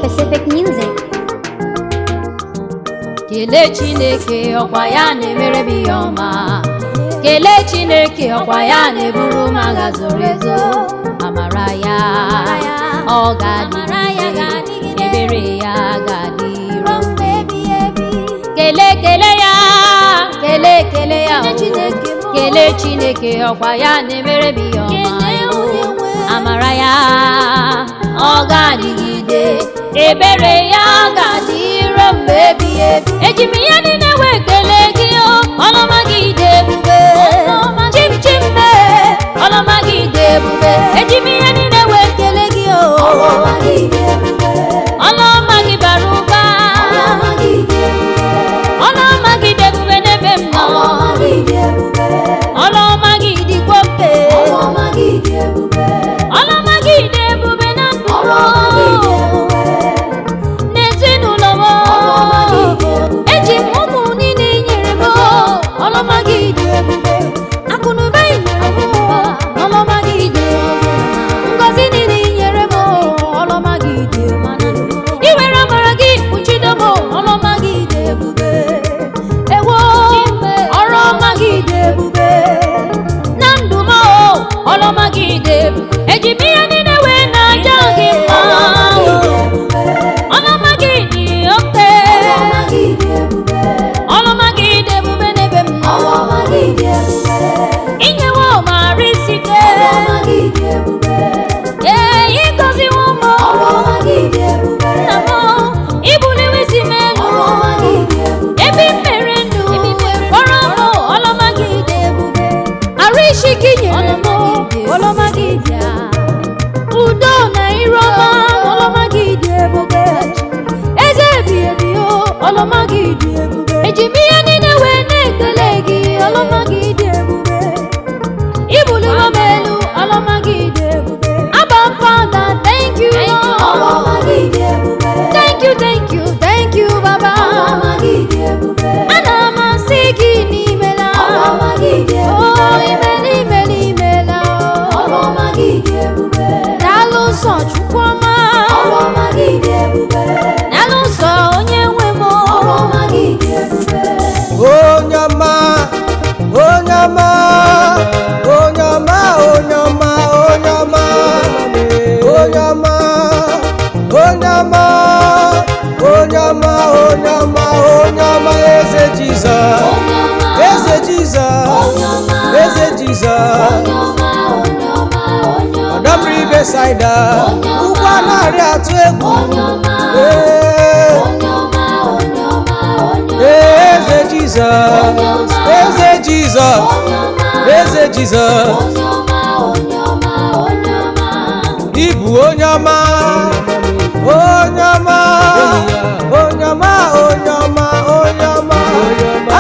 Pacific Music. Kele Chineke ọkwa ya na-emere m ihe ọma. Kele Chineke ọkwa ya na-eburu m agha zoro ezo. Amara ya ọ ga-adịgide, ebere ya ga-adịru mgbe ebighị ebi. Kele ya, kele ya o. Kele Chineke ọkwa ya na-emere m ihe ọma. Amara ya ọ ga-adịgide, ebere ya ga-adịru mgbe ebighị ebi. Eji m ihe niile wee kelee gị o, ọlụma gị dị ebube. Chim mee, ọlụma gị dị ebube. Eji m ihe niile wee kelee gị o, ọlụma gị bara ụba. Ọlụma gị dị ebube n'ebe m nọ. Ọlụma gị dịkwa mfe. Ọlụma gị dị ebube na ndụ n'ezinụlọ m. Eji m ụmụ niile nyere m, ọlụma gị dị ebube. Akụnụba nyere m, ọlụma gị dị ebube. Ngọzi niile nyere m, ọlụma gị dị ebube. Iwere amara gị kpuchido m, ọlụma gị dị ebube. Ewo, ọrụ ọma gị dị ebube na ndụ m, ọlụma gị dị ebube. Eji m ihe niile wee na-aja gị mma. Ọlụma gị dị oke. Ọlụma gị dị ebube n'ebe m nọ. Inyewo m arụ isi ike. Ee, ịgọziwo m. Nna m, ibuliwo isi m elu. Ebe m mere ndụ kpọrọ m, ọlụma gị dị ebube. Arụ isi ike nyere m, ọlụma gị dị ya. Udo na iru ọma, ọlụma gị dị ebube. Eze ebighị ebi o, ọlụma gị dị ebube. Eji m ihe niile wee na-ekele gị, ọlụma gị dị ebube. Ibuliwo m elu, ọlụma gị dị ebube. Abba Father, thank you Lord. Thank you Baba. Ana m asị gị n'imela. Oh, imela. Daalụ nsọ Chukwuma. Daalụ nsọ onye nwe m. Onye ọma, onye ọma, onye ọma, onye ọma, onye ọma, onye ọma, onye ọma, onye ọma, onye ọma, onye ọma, eze Jizọs, eze Jizọs, eze Jizọs. Ọdọmmiri Besaida, ụgbọ narị atụ egwu. Eze Jizọs, eze Jizọs, eze Jizọs. Ịbụ onye ọma, onye ọma, onye ọma, onye ọma, onye ọma.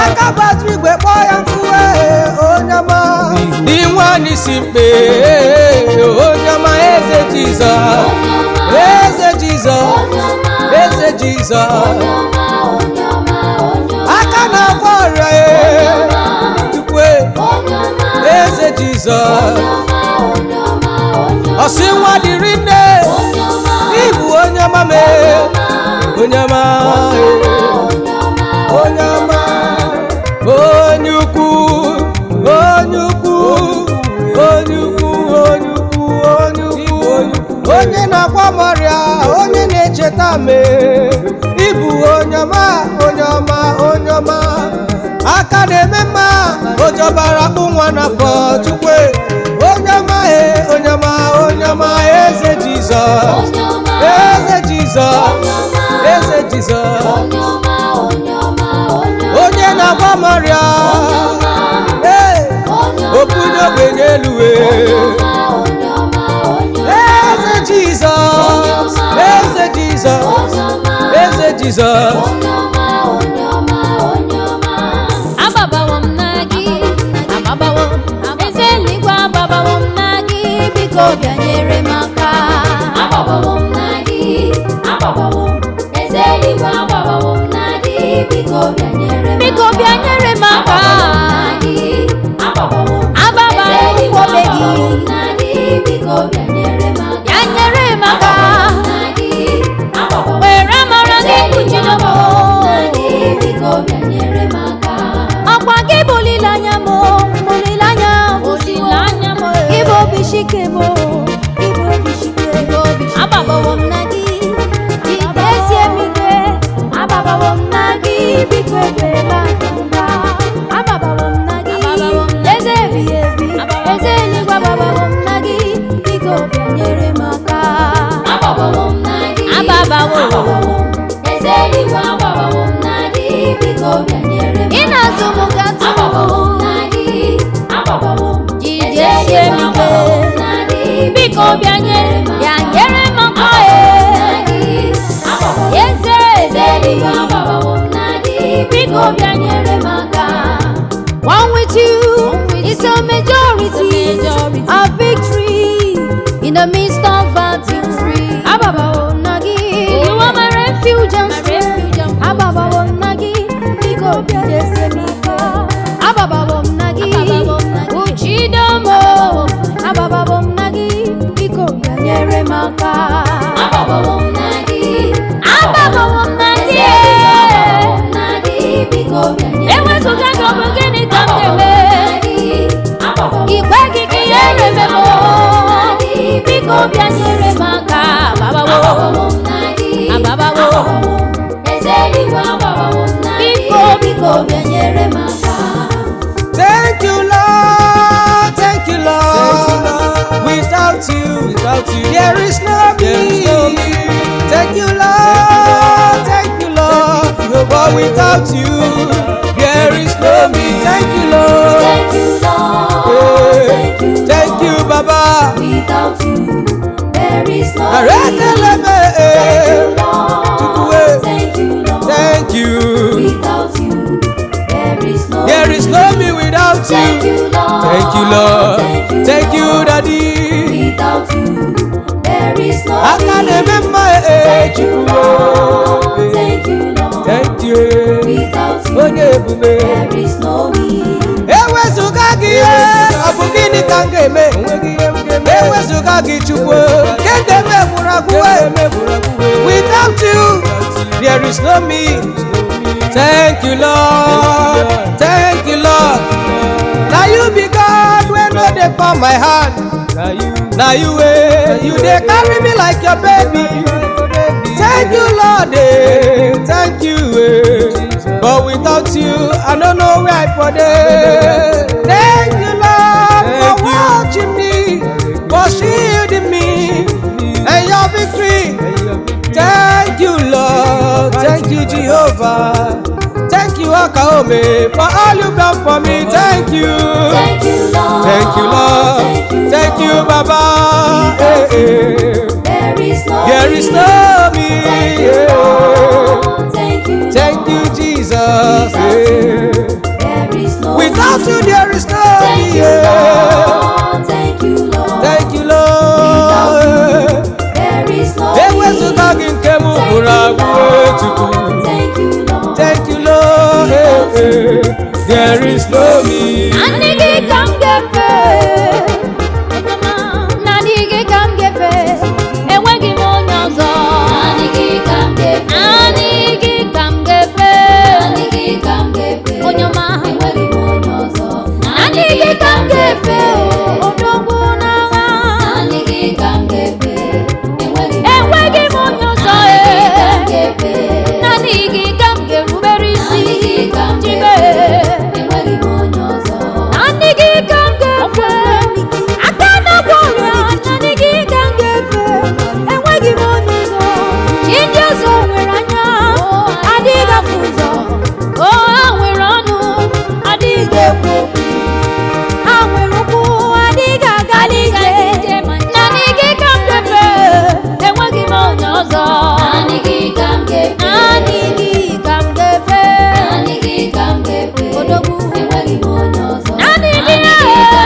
Aka batụrụ igwe kpọọ ya nkụ, onye ọma. N'inwe anyị si mkpe, onye ọma, eze Jizọs, eze Jizọs, eze Jizọs. Aka na-agwọ ọrịa Chukwu, eze Jizọs. Ọsị nwa dịrị nne, ịbụ onye ọma mee, onye ọma, onye ọma, onye ukwu, onye ukwu, onye ukwu, onye ukwu, onye ukwu, onye na-agwọ m ọrịa, onye na-echeta mee. Ịbụ onye ọma, onye ọma, onye ọma. Aka na-eme mma, o jọbara akpụ nwa n'afọ Chukwu. Onye ọma, onye ọma, onye ọma, eze Jizọs, eze Jizọs, eze Jizọs. Onye na-agba m ọrịa, opunye ogbenye elu. Eze Jizọs, eze Jizọs, eze Jizọs. Ababawo m na gị, ababawo m. Eze eluigwe ababawo m na gị, biko bịa nyere m aka. Ababawo m na gị, ababawo m. Eze eluigwe ababawo m na gị, biko bịa nyere m aka. Ababawo m kwobe gị, bịa nyere m aka. kpuchiri m ọkwa gị bụ olileanya m olileanya gị bụ obi shike m ịbụ obi shike agbabawo m na gị jidesie m ike agbabawo m na gị biko ekwela mba agbabawo m na gị eze ebighị ebi eze eluigwe agbabawo m na gị biko bịa nyere m aka agbabawo ị na-azụ m gatụ jidesie m ike biko bịa nyere m aka eze biko bịa nyere m aka. One with you is a majority of victory in the midst of victory. Ababa Nagi, you are my refuge and strength. Ababa Nagi, biko bịa nyere m aka. Ababa Nagi, uchidomo. Ababa Nagi, biko bịa nyere m aka. Ababa Nagi, ewezụga gị ọ bụ gịnị ka m ga-eme? Igwe gị ka ihe reme m biko bịa nyere m aka. Ababawo biko bịa nyere m aka. Thank you, Lord. Thank you, Lord. Without you, there is no me. Thank you, Lord. Thank you, Lord. But without you, there is no me. Thank you, Lord. Thank you, Baba. Without you, there is no me. Thank you, Lord. Thank you. Without you, there is no There is no me without you. Thank you, Lord. Thank you, Lord. Thank you, Daddy. Without you, there is no I can't remember Thank you, Lord. Thank you, Lord. Thank you. Without you, Onye ebube. there is no me. Ewezuga gị ọ bụ gịnị ka m ga-eme? Ewezuga gị Chukwu, nke ga-eme gwụrụ agwụwe. Without you, there is no me. Thank you, Lord. Thank you, Lord. Now you be God when no dey for my hand. Now you dey carry me like your baby. Thank you, Lord. Thank you. But without you, I don't know where I for dey. Thank you, Lord, for watching me, for shielding me, and your victory. Thank you, Lord. Thank you, Jehovah. Thank you, Akaome, for all you've done for me. Thank you. Thank you, Lord. Thank you, Lord. Thank you, Baba. There is no There is no me. Thank you, Lord. Thank you, Thank you, Jesus. There is no Without you, there is no Thank me. you, Lord. Thank you, Lord. Thank you, Lord. There is no Ewezuga gị nke m gwụrụ agwụ Chukwu. Thank you, Lord. Thank you, Lord. There is no me. Naanị gị ka m ga-efe. Naanị gị ka m ga-efe. Enweghị m onye ọzọ. Naanị gị ka m ga-efe. Naanị gị ka m ga-efe. Naanị gị ka m ga-efe. Onye ọma. Enweghị m onye ọzọ. Naanị gị ka m ga-efe. Odogwu n'agha. Naanị gị ka m ga-efe. Enweghị m onye ọzọ. Naanị gị ka m ga-erubere isi. Chibe. Enweghị m onye ọzọ. Naanị gị ka m ga-efe. Aka na-agwọ ọrịa. Naanị gị ka m ga-efe. Enweghị m onye ọzọ. Chi ndị ọzọ nwere anya. Adịghị afụ ụzọ. Ha nwere ọnụ. Adịghị ekwu okwu. Ha nwere ụkwụ. Adịghị aga n'ije. Naanị gị ka m ga-efe. Enweghị m onye ọzọ. Naanị gị ka m ga-efe. Naanị gị ka m ga-efe. Naanị gị ka m ga-efe. Odogwu. Enweghị m onye ọzọ. Naanị gị ka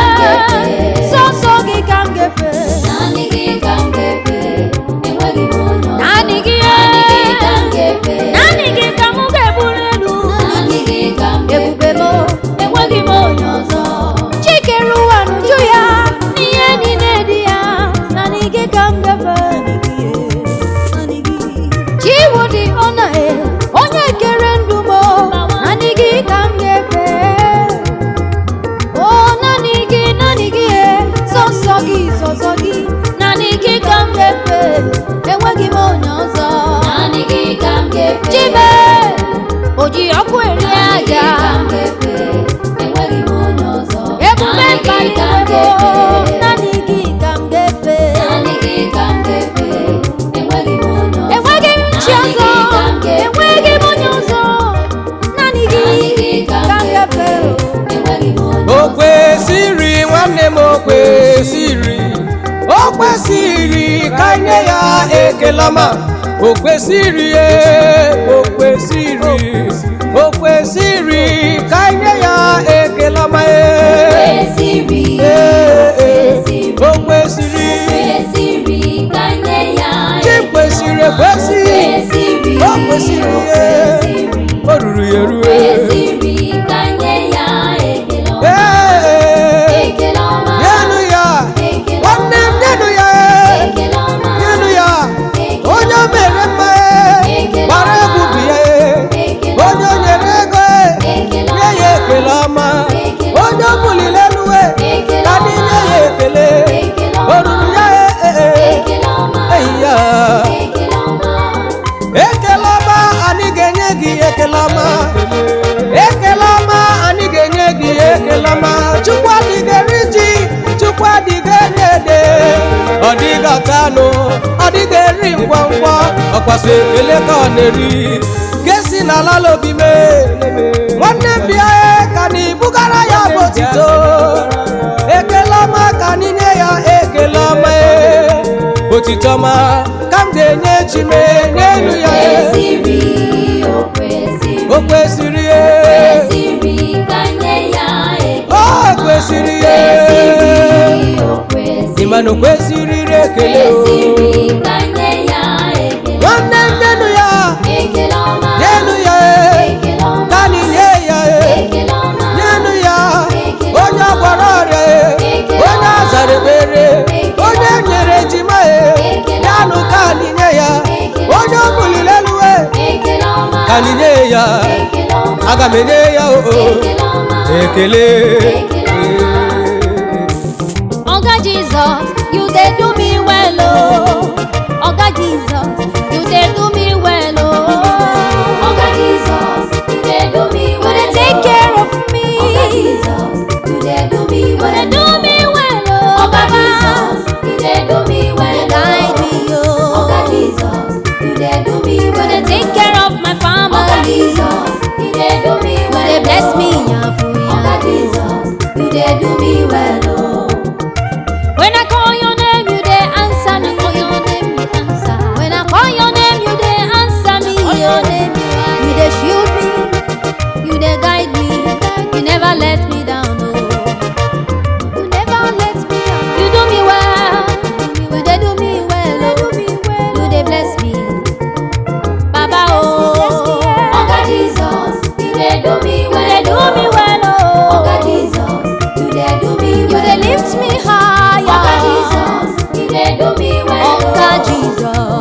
m ga-efe. Sọsọ gị ka m ga-efe. Naanị gị ka m ga-efe. Enweghị m onye ọzọ. Naanị gị ka m ga-efe. Naanị gị ka m ga-eburu elu. Naanị gị ka m ga-efe. Enweghị m onye ọzọ. Chikere ụwa n'uju ya n'ihe niile dị ya. Naanị gị ka m ga-efe. Chi wo the honor kwesịrị ka nye ya ekele ọma. O kwesịrị ka nye ya ekele ọma. O kwesịrị chi kwesịrị ekwesị. O kwesịrị o ruru ya erue. Nyenu ya nwanne m, nyenu ya onye o mere mma gbara egwu bụ ya. Onye o nyere ego nye ya ekele ọma. Onye o buliri elu ka anyị nye ya ekele. O ruru ya eyi ya ekele ọma. Anyị ga-enye gị ekele ọma. Ekele ọma anyị ga-enye gị ekele ọma. Chukwu adịghị ji, Chukwu adịghị ede, ọ dịghị ata anụ, ọ dịghị eri ngwangwa. Ọkwaso ekele ka ọ na-eri kesi n'ala lobi mee. Nwanne m bịa ka anyị bugara ya bụ otito. Ekele ọma ka anyị nye ya ekele ọma. Otito ọma ka m ga-enye chi mee n'elu ya. O kwesịrị ịma na o kwesịrị ekele. Nwanne m nyenu ya ka anyị nye ya. Nyenu ya onye agwara ọrịa, onye azara ekpere, onye nyere ejima yanụ ka anyị nye ya. Onye o buliri elu ka anyị nye ya. Aga m enye ya ekele. Oga Jesus, you dey do me well, oh. Oga Jesus, you dey do me well, oh. Oga Jesus, you dey do me well. You dey take care of me. Oga Jesus, you dey do me well. You dey do me well, oh. Oga Jesus, you dey do me well. You guide me, oh. Oga Jesus, you dey do me well. You dey take care of my family. Oga Jesus, you dey do me well. You dey bless me, Oga Jesus, you dey do me well, oh. When I call your name, you dey answer me. When I call your name, you dey answer me. You dey shield me, you dey guide me. You never let me down, oh. You never let me down. You do me well, you dey do me well, oh. You dey bless me, Baba, oh. Oga Jesus, you dey do me well, you dey do me well, oh. Oga Jesus, you dey do me well, you dey lift me high. Oga Jesus, you dey do me well.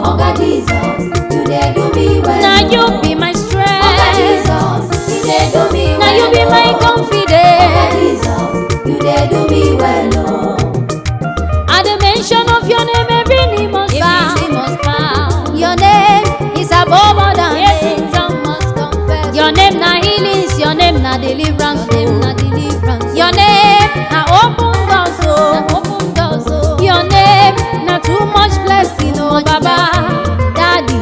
Oga Jesus, you dey do me well. Now you be my strength. Oga Jesus, you dey do me well. Now you be my confidence. Oga Jesus, you dey do me well, oh. At the mention of your name, every knee must bow. Your name is above all the name. Tongue must confess. Your name na healings, your name na deliverance. Your name na open doors, oh. Your name na too much blessing, oh Baba. Daddy,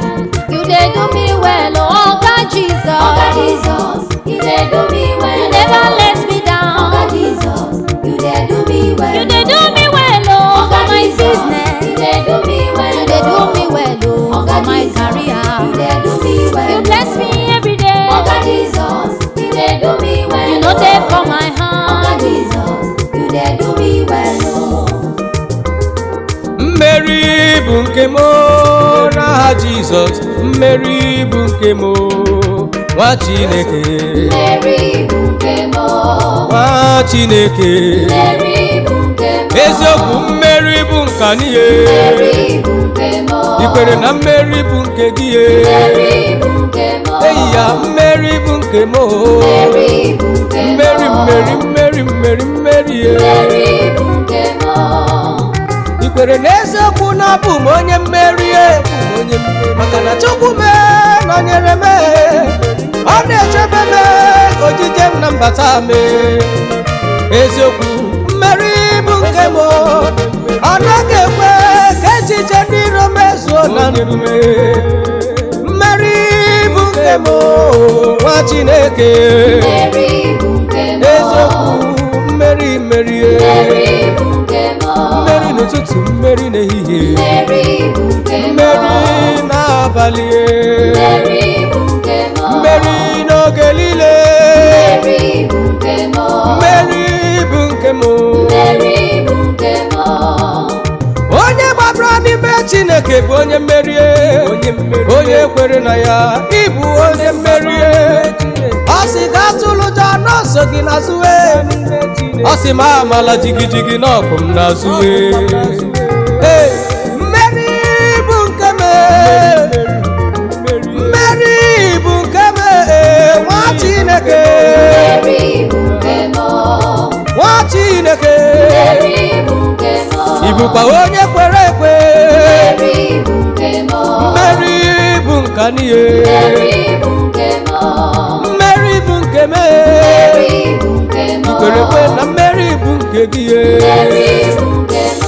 you dey do me well, oh Oga Jesus. Oga Jesus, you dey do me well. You never let me down. Oga Jesus, you dey do me well. You dey do me well, oh for my business. You dey do me well. You dey do me well, oh for my career. You dey do me well. You bless me every day. Oga Jesus, you dey do me well. You know dey for my hand. Oga Jesus, you dey do me well, oh. Mmeri bụ nke m n'aha Jizọs. Mmeri bụ nke m nwa Chineke. Mmeri bụ nke m nwa Chineke. Mmeri bụ nke m eziokwu. Mmeri bụ nke anyị. Mmeri bụ nke m ikwere na mmeri bụ nke gị. Mmeri bụ nke m eyi ya mmeri bụ nke m. Mmeri bụ nke m mmeri mmeri mmeri mmeri mmeri Mmeri bụ nke m ikwere n'eziokwu na abụ m onye mmeri. Maka na Chukwu nọnyere m, ọ na-echebe m ojije m na mbata m. Eziokwu mmeri bụ nke m, ọ naghị ekwe ka echiche ndị iro mezuo na ndụ m. Mmeri bụ nke m nwa Chineke. Mmeri bụ nke m eziokwu mmeri mmeri. Mmeri bụ nke n'ụtụtụ, mmeri n'ehihie, Mmeri bụ nke m. mmeri n'abalị, Mmeri bụ nke m. mmeri n'oge niile, Mmeri bụ nke m. mmeri bụ nke m. Mmeri bụ nke m. Onye gbabara n'ime Chineke bụ onye mmeri, onye kwere na ya ịbụ onye mmeri. Ọ sị ga atụlụ ụjọ n'ọsọ gị n'azụ, ọ sị ma amala jigijigi n'ọkwụ m n'azụ. Mmeri bụ nke m, mmeri bụ nke m, nwa Chineke, Mmeri bụ nke m. nwa Chineke, Mmeri bụ nke m. ị bụkwa onye kwere ekwe. Mmeri bụ nke m. Mmeri bụ nke anyị, Mmeri bụ nke m. mmeri bụ nke m. Mmeri bụ nke m. I kwere ekwe na mmeri bụ nke gị. Mmeri bụ nke m.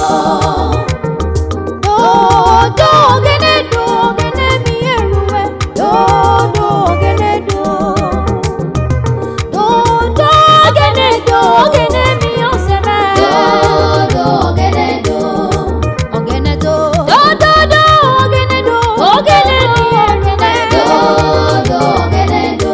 Dodo ogene do ogene mi eruwe. Dodo ogene do. Dodo ogene do ogene mi oseme. Dodo ogene do. Ogene do. Dodo do ogene do. Ogene mi eruwe. Dodo ogene do.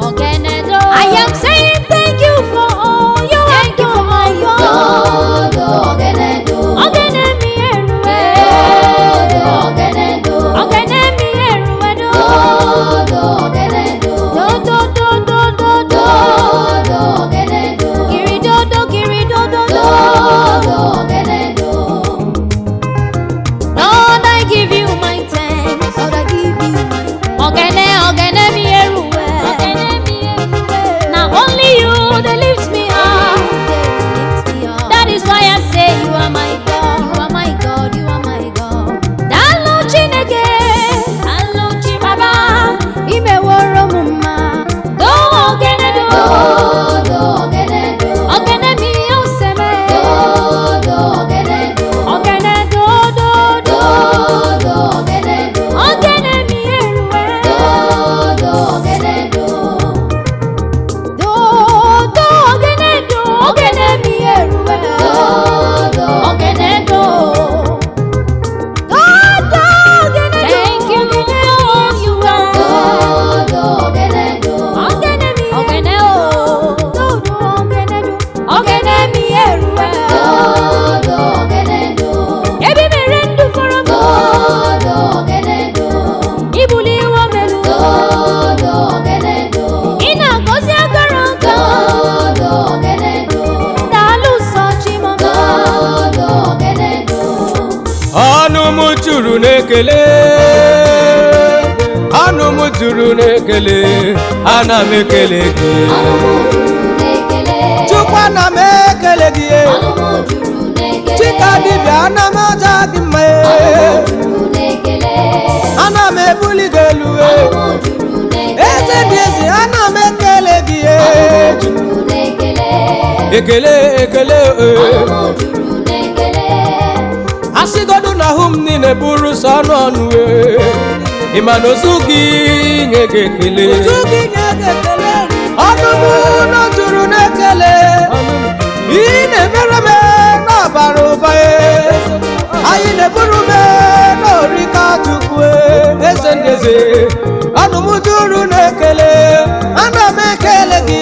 Ogene do. I am saying thank you for all you have done for my God. Dodo ogene do. Ogene mi eruwe. Dodo ogene do. Ogene mi eruwe do. Dodo ogene do. Dodo do do do do. Dodo ogene do. Kiri do do kiri do do do. Dodo ogene do. Lord, I give you my thanks. Lord, I give you my thanks. Ogene mi eruwe. Ogene mi eruwe. Now only you that lifts me up. That is why I say you are my God. You are my God. You are my God. Dalo Chineke. Dalo Chibaba. Imeworo muma. Do ogene do. Do ogene do. Ogene mi oseme. Do ogene do. Ogene do do do. Do ogene do. Ogene mi eruwe. Do ogene do. Do ogene do. Ogene mi eruwe. Do ogene do. Thank you for all you are. Ogene do. Ogene mi. Ogene o. Ogene do. Ogene mi eruwe. Ogene do. Ebi mere ndụ fọrọ m. Ogene do. Ibuli iwe melu. Ogene do. Ị na-agọzi agara aga. Ogene do. Daalụ nsọ Chimọma. Ogene do. Ọnụ m juru n'ekele, ọnụ m juru n'ekele, ana m ekele gị. Ọnụ m juru n'ekele. Chukwu ana m ekele gị. Ọnụ m juru n'ekele. Chika dibịa ana m aja gị mma. Ọnụ m juru n'ekele. Ana m ebuli gị elu. Ọnụ m juru n'ekele. Eze dị eze ana m ekele gị. Juru n'ekele. Ekele ekele. Ọnụ m juru n'ekele. Asịgodu na ahụ m niile bụrụ sọ ọnụ ọnụ. Ị ma na ozu gị nye gị ekele. Ọnụ m nọ juru n'ekele. Ị na-emere m n'ọbara ụba. Anyị na-eburu m n'orika Chukwu. Eze ndị eze, ọnụ m juru n'ekele. Ana m ekele gị.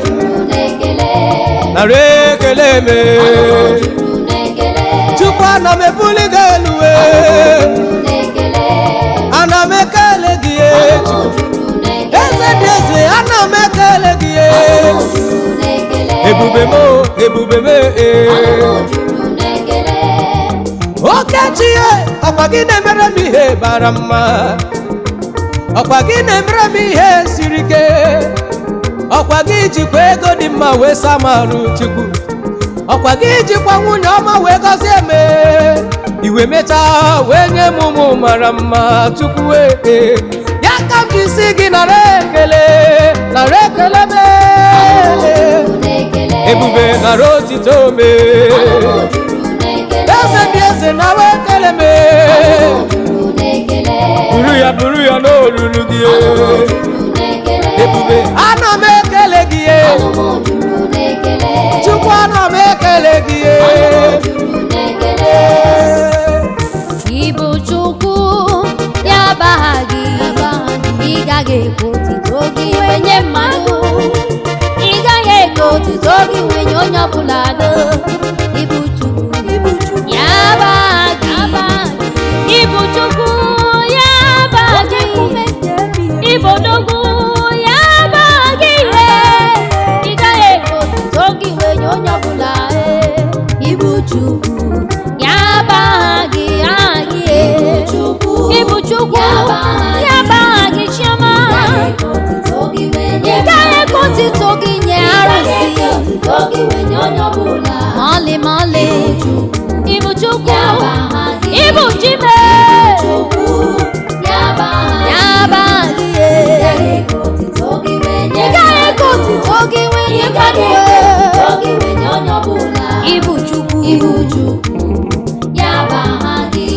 Juru n'ekele. Nara ekele m. Juru n'ekele. Chukwu ana m ebuli gị elu. Juru n'ekele. Ana m ekele gị. Juru n'ekele. Eze dị eze ana m ekele gị. Juru n'ekele. Ebube m, ebube m. Juru n'ekele. Okechi ọkwa gị na-emere m ihe bara mma, ọkwa gị na-emere m ihe siri ike, ọkwa gị jikwa ego dị mma wee samarụ Chukwu, ọkwa gị jikwa nwunye ọma wee gọzie m, iwe mechaa wee nye m ụmụ mara mma Chukwu. Ya ka m ji si gị nara ekele, nara ekele m. Ebube nara otito m. Eze dị eze nara ekele m. Buru ya n'olulu gị. Ebube ana m ekele gị. Chukwu ana m ekele gị. gị nwenye onye ọbụla do ibu Chukwu ya ba gị ibu Chukwu ya ba gị ibodogwu ya ba gị ị gaghị ego otuto gị nwenye onye ọbụla ibu Chukwu ya ba gị ibu Chukwu ya ba gị chioma ị gaghị ego otuto gị nye arụsị maọlị maọlị ibu Chukwu ibu Chime ya ba gị ị gaghị ego otuto gị nwenye mmadụ ibu Chukwu ya ba gị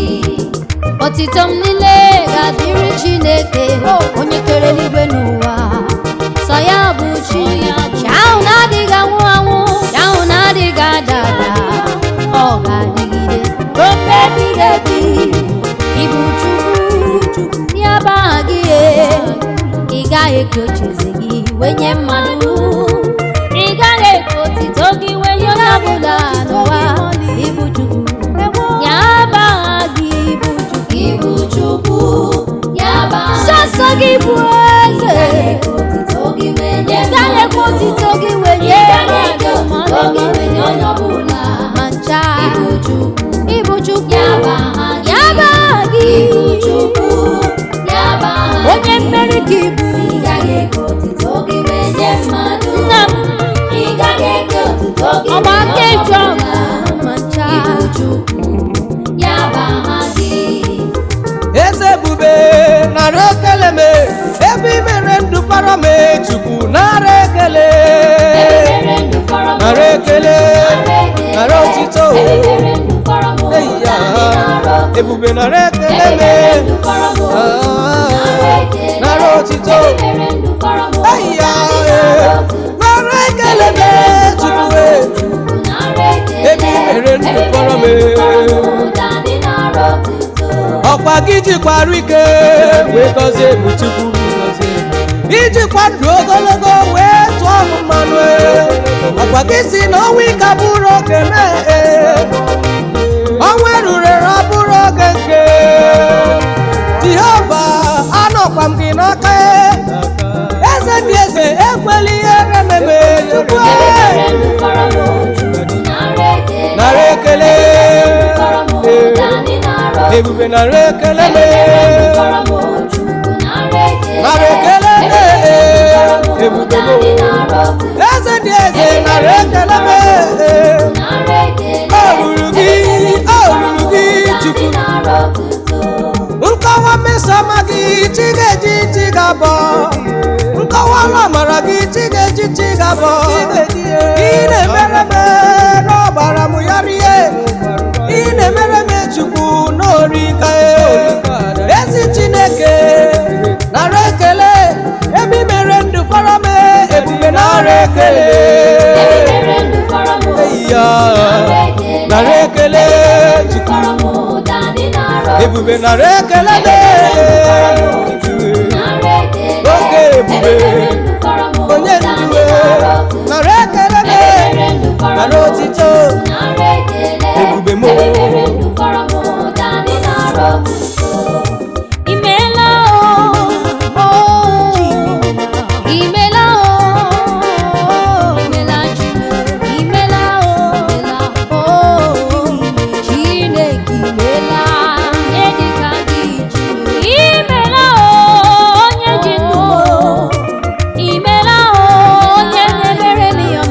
otito m niile ga-adịrị Chineke onye kere eluigwe n'ụwa sọ ya bụ chi ahụ na-adịghị anwụ anwụ ahụ na-adịghị ada ada ọ ga-adịgide ruo mgbe ebighị ebi ibu Chukwu ya ba gị ị gaghị eke ocheze gị wenye mmadụ ị gaghị eke otito gị wenye onye ọbụla n'ụwa ibu Chukwu ya ba gị ibu Chukwu ya ba sọsọ gị bụ eze ị gaghị eke otito gị wenye onye ọbụla ma ncha ibu Chukwu ya ba gị onye mmeri gị bụ nna m ọgba aka eju ọgụ ma ncha eze ebube nara ekele m ebe i mere ndụ fara m Chukwu nara ekele nara ekele nara otito eya ebube nara ekele m nara otito eya nara ekele m Chukwu ebe i mere ndụ fara m ọkwa gị jikwara ike wee gọzie m Chukwu ijikwa ndụ ogologo wee tụọ m mmanụ ọkwa gị si na ọnwa ike abụrụ oge ọnwa erurere abụrụ oge nke Jehova anọkwa m gị n'aka eze dị eze ekwela ihe rememe Chukwu nara ekele ebube nara ekele nara ekele ebube eze dị eze nara ekele o ruru gị Chukwu nkọwa mmesoma gị chi ga-eji chi ga-abọ nkọwa ọrụ amara gị chi ga-eji chi ga-abọ ị na-emere m n'ọgbara m ya rie ị na-emere m Chukwu n'orika ezi Chineke nara ekele ebe i mere ndụ fara m ebube nara ekele eya nara ekele Chukwu ebube nara ekele oke ebube onye nduwe nara ekele nara otito ebube mo imela imela imela Chineke imela edika gị imela onye ji ndụ imela onye na-emere m ya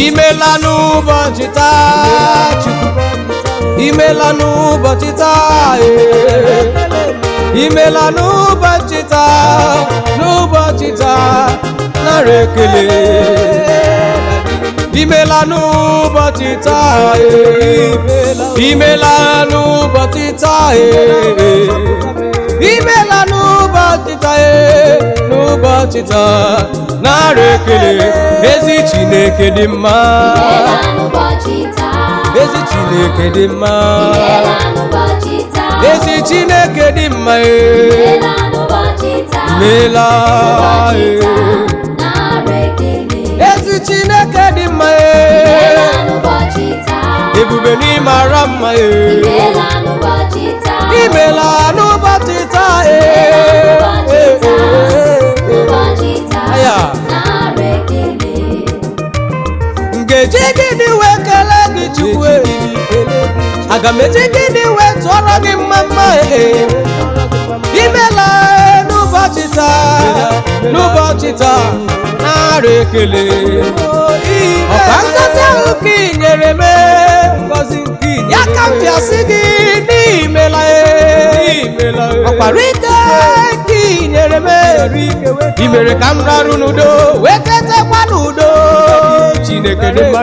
imela n'ụbọchị taa Chukwu imela n'ụbọchị taa imela n'ụbọchị taa nara ekele imela n'ụbọchị taa imela n'ụbọchị taa imela n'ụbọchị taa nara ekele ezi Chineke dị mma ezi Chineke dị mma ezi Chineke dị mma imela ezi Chineke dị mma ebube n'ime ara mma imela n'ụbọchị taa ngeji gịnị wee kelee gị Chukwu aga m eji gịnị wee tụọrọ gị mma imela n'ụbọchị taa nara ekele ọka ngozi ahụ ka ị nyere m ya ka m bịasị gị n'imela ọkwara ike ka ị nyere m i mere ka m rarụ n'udo wee tetekwa n'udo Chineke dị mma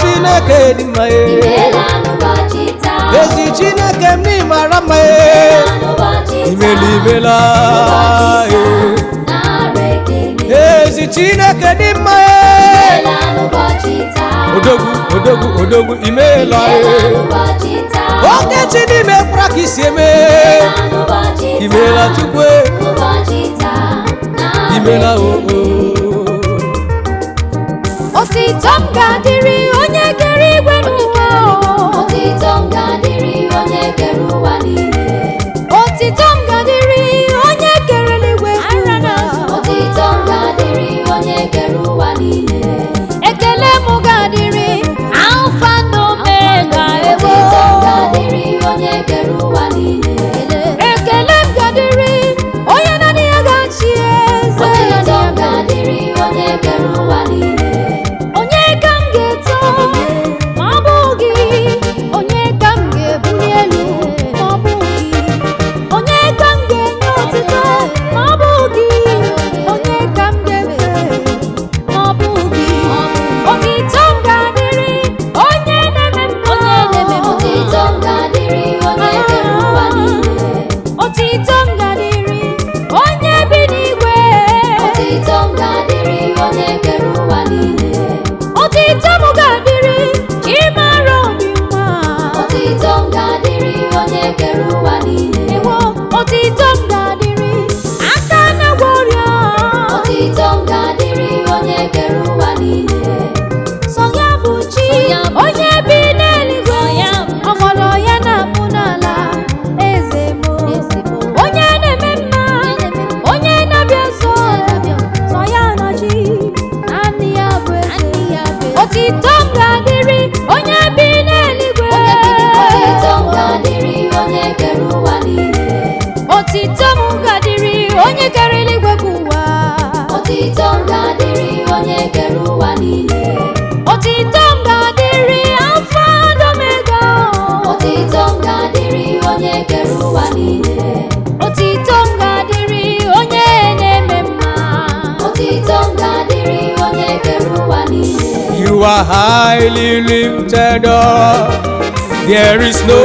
Chineke dị mma ezi Chineke m n'ịmara mma imela ezi Chineke dị mma odogwu imela okechi n'ime kwara ka isi eme imela Chukwu imela otito m ga-adịrị onye kere igwe n'ụwa otito m ga-adịrị onye kere ụwa niile otito m ga-adịrị onye kere eluigwe n'ụwa otito m ga-adịrị onye kere ụwa niile ekele m ga-adịrị Alfa na Omega otito m ga-adịrị onye kere ụwa niile ekele m ga-adịrị onye naanị ya ga-achị eze otito m ga-adịrị onye kere ụwa niile onye ka m ga-eto ma ọ bụghị onye ka m ga-ebuli elu ma ọ bụghị onye ka m ga-enye otuto ma ọ bụghị onye ka m ga-efe ma ọ bụghị otito m ga-adịrị onye na-eme mma otito m ga-adịrị onye kere ụwa niile otito m ga-adịrị onye bi n'igwe otito m ga-adịrị onye kere ụwa niile otito m ga-adịrị Chimara obi mma otito m ga-adịrị onye kere ụwa niile otito m ga-adịrị aka na-agwọ ọrịa otito m ga-adịrị onye kere ụwa niile sọ ya bụ chi onye bi n'eluigwe ọgbọrọ ya na-apụ n'ala eze m onye na-eme mma onye na-abịa nsọ sọ ya na chi naanị ya bụ eze otito m ga-adịrị onye bi n'eluigwe otito m ga-adịrị onye kere ụwa niile otito m ga-adịrị onye kere eluigwe ka ụwa otito m ga-adịrị onye kere ụwa niile otito m ga-adịrị Alfa na Omega otito m ga-adịrị onye kere ụwa niile otito m ga-adịrị onye na-eme mma otito m ga-adịrị onye kere ụwa niile You are highly lifted up. There is no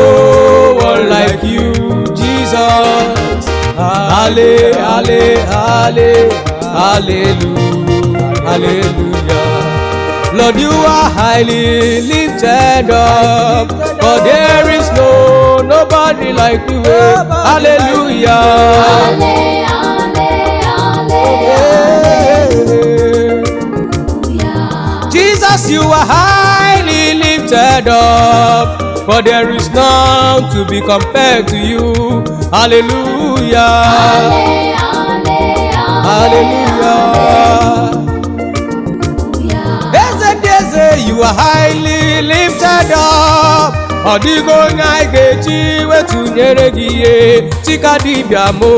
one like you, Jesus. Hallelujah. Lord, you are highly lifted up. For there is nobody like you. Hallelujah. Jesus, you are highly lifted up, for there is none to be compared to you. Hallelujah. Hallelujah. Eze, you are highly lifted up. Ọdịgo onye anyị ga-eji wetụnyere gị ihe chika dibịa mo.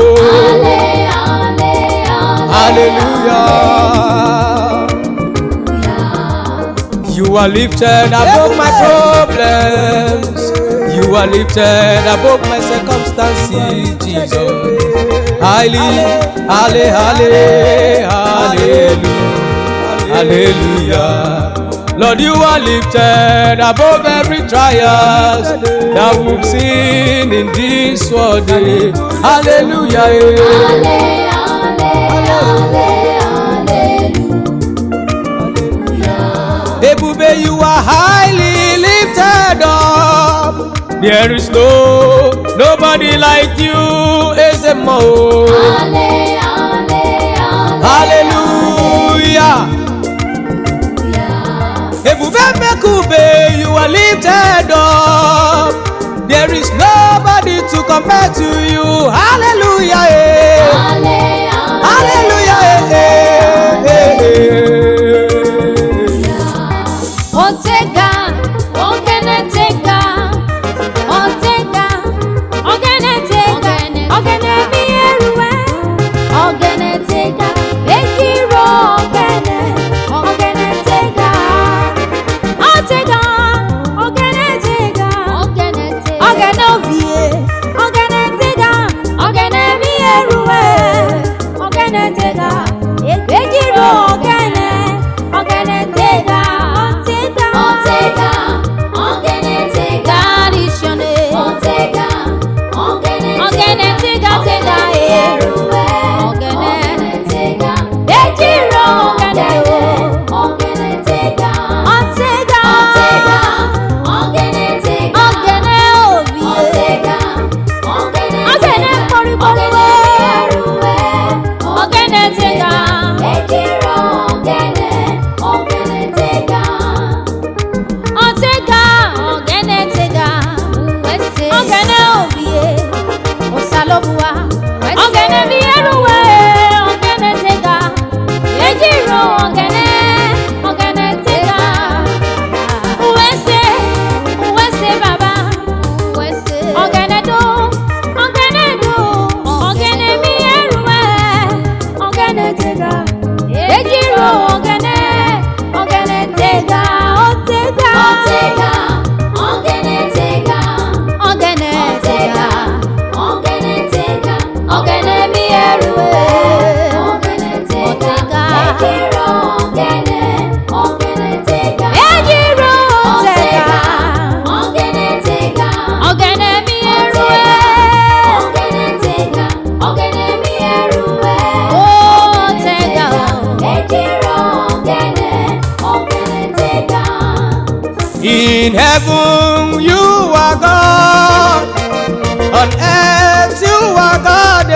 Hallelujah. You are lifted above my problems. You are lifted above my circumstances, Jesus. Hallelujah. Lord, you are lifted above every trial that we've seen in this world. Hallelujah. Ebube, you are highly lifted up. There is nobody like you, Ezemo. Hallelujah. Ebube Mekube, you are lifted up. There is nobody to compare to you. Hallelujah. Hallelujah. Otega, ogenetega, otega, ogenetega, ogenemieruwe, ogenetega, ekiro ogene, ogenetega, otega, ogenetega, ogenovie, ogenetega, ogenemieruwe, ogenetega, ekiro ogene, ogenetega. In heaven you are God, on earth you are God.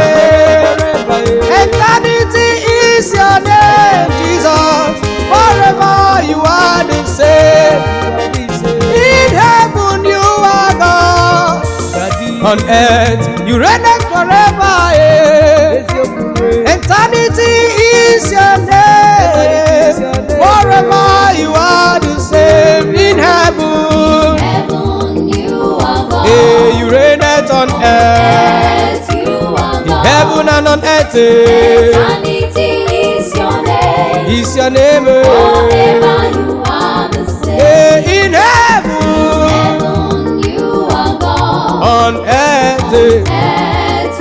Eternity is your name, Jesus. Forever you are the same. In heaven you are God, on earth you reign forever. Eternity is your name. Forever you are the same. In heaven, you are God. You reign on earth. In heaven and on earth. Eternity is your name. Is your name. Forever you are the same. In heaven, you are God. on earth.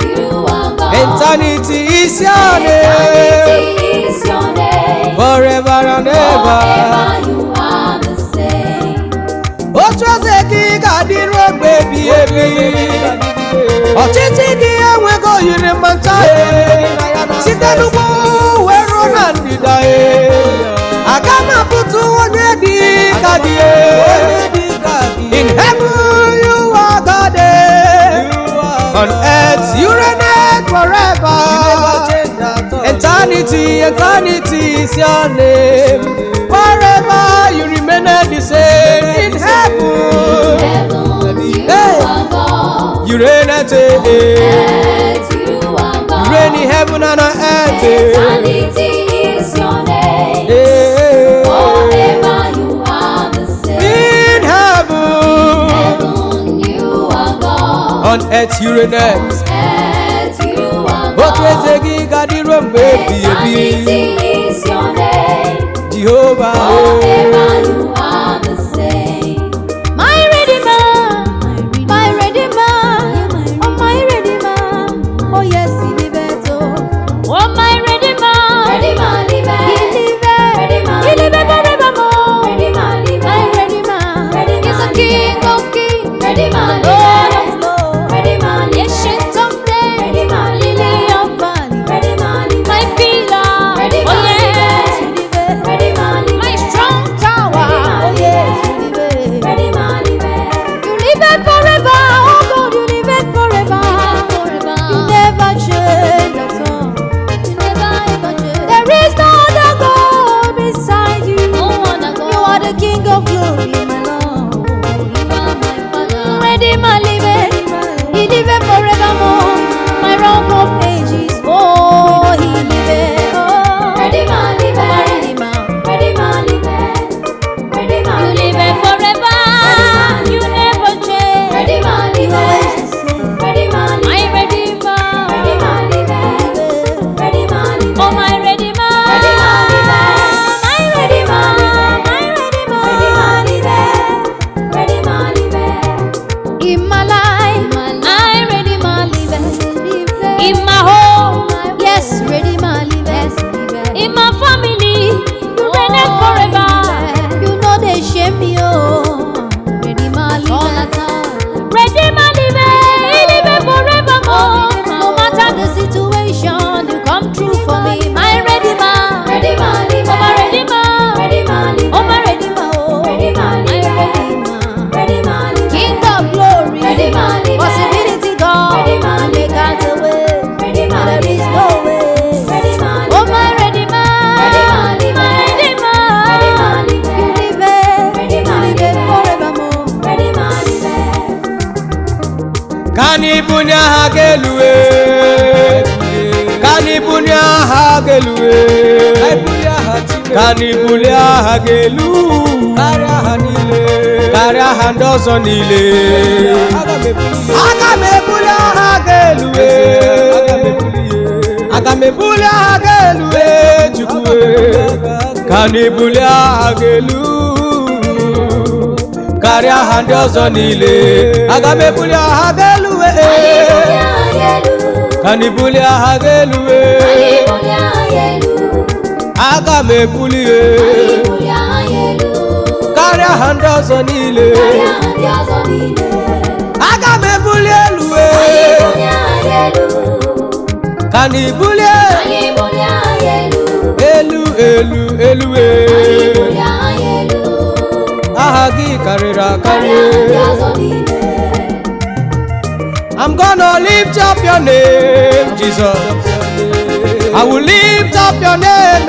You are God. Eternity is your name. Eternity is your name. Forever and ever. Forever you are the same. Ochoze ki gadiro baby ebi. Ọchịchị gị enwego yiri mmancha site n'ugbo were na ndịda aga m apụtụ onye dị ka gị. In heaven you are God, on earth you reign forever. Eternity is your name. Forever you remain the same. In heaven You are God. you reign at You are God. you reign in heaven and on earth. Eternity is your name. Forever you are the same. In heaven, You are God. on earth you reign. You are Otu God. eze gị gadịrọ mgbe ebi ebi. Eternity is your name. Jehovah, Forever you are bunya ha gelue kani bunya ha gelue kani bunya ha gelu karịa ha ndị ọzọ niile aga m ebuli aha ga-elue aga m ebuli aha ga-elue Chukwu ka na ebuli aha ga-elu karịa ha ndị ọzọ niile aga m ebuli aha ga-elue ka na ebuli aha ga-elue aga m ebuli karịa ha ndị ọzọ niile aga m ebuli elu ka na ibulie elu elu elu aha gị karịrị akarị I'm gonna lift up your name, Jesus. I will lift up your name,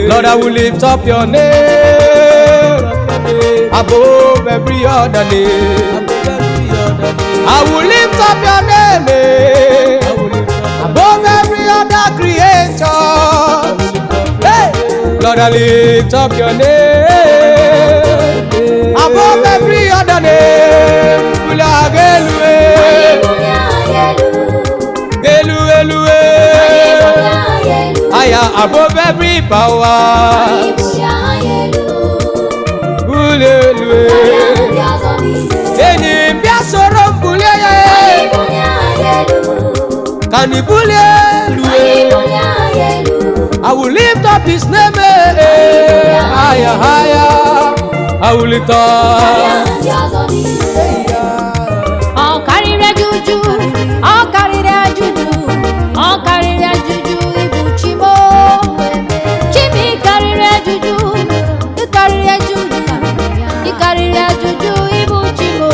Lord, I will lift up your name above every other name. I will lift up your name above every other creator. Hey, Lord, I lift up your name above every other name. Aya above every power. Eni mbia soro mbule ya Kani bule lue I will lift up his name higher, higher I will lift up Oh, carry the juju Oh, carry the juju Oh, carry the juju Ibu Chimo Chimi carry the juju You carry the juju You carry the juju Ibu Chimo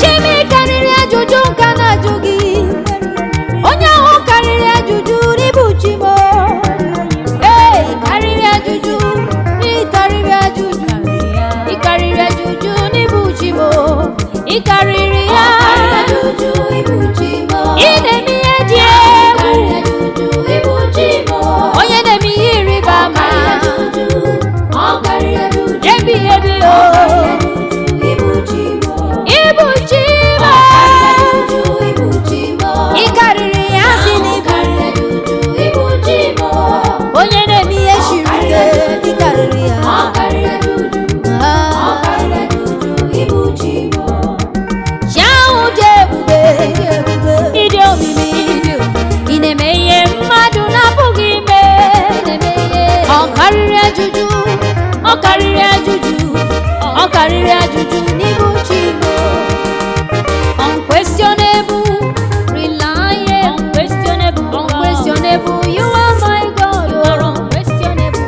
Chimi carry the juju Kana jugi Onya ho carry the juju Ibu Chimo Hey, carry the juju You carry the juju You carry the juju Ibu Chimo You carry the juju Ibu Chimo Inemi eje Onye nemi yiri bama Ebi ebi o Ibu Chimo Ikariri asini Onye nemi yeshirike Ikariri ya Shao jebube Ide omimi Ineme ye mmadu na pugi me Okariri ajuju Okariri ajuju Okariri ajuju Ibu Chimo Unquestionable Reliable Unquestionable You are my God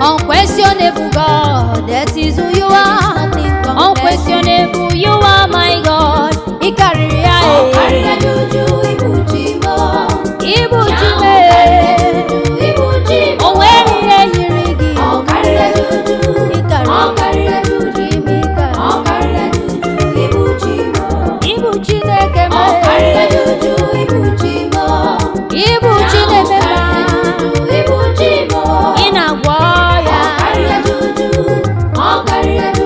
Unquestionable God That is who you are Unquestionable You are my God Ikariri ae Ibu Chimo Oweri eyirigi Ibu Chineke me Ibu Chineke ma Inagwo ya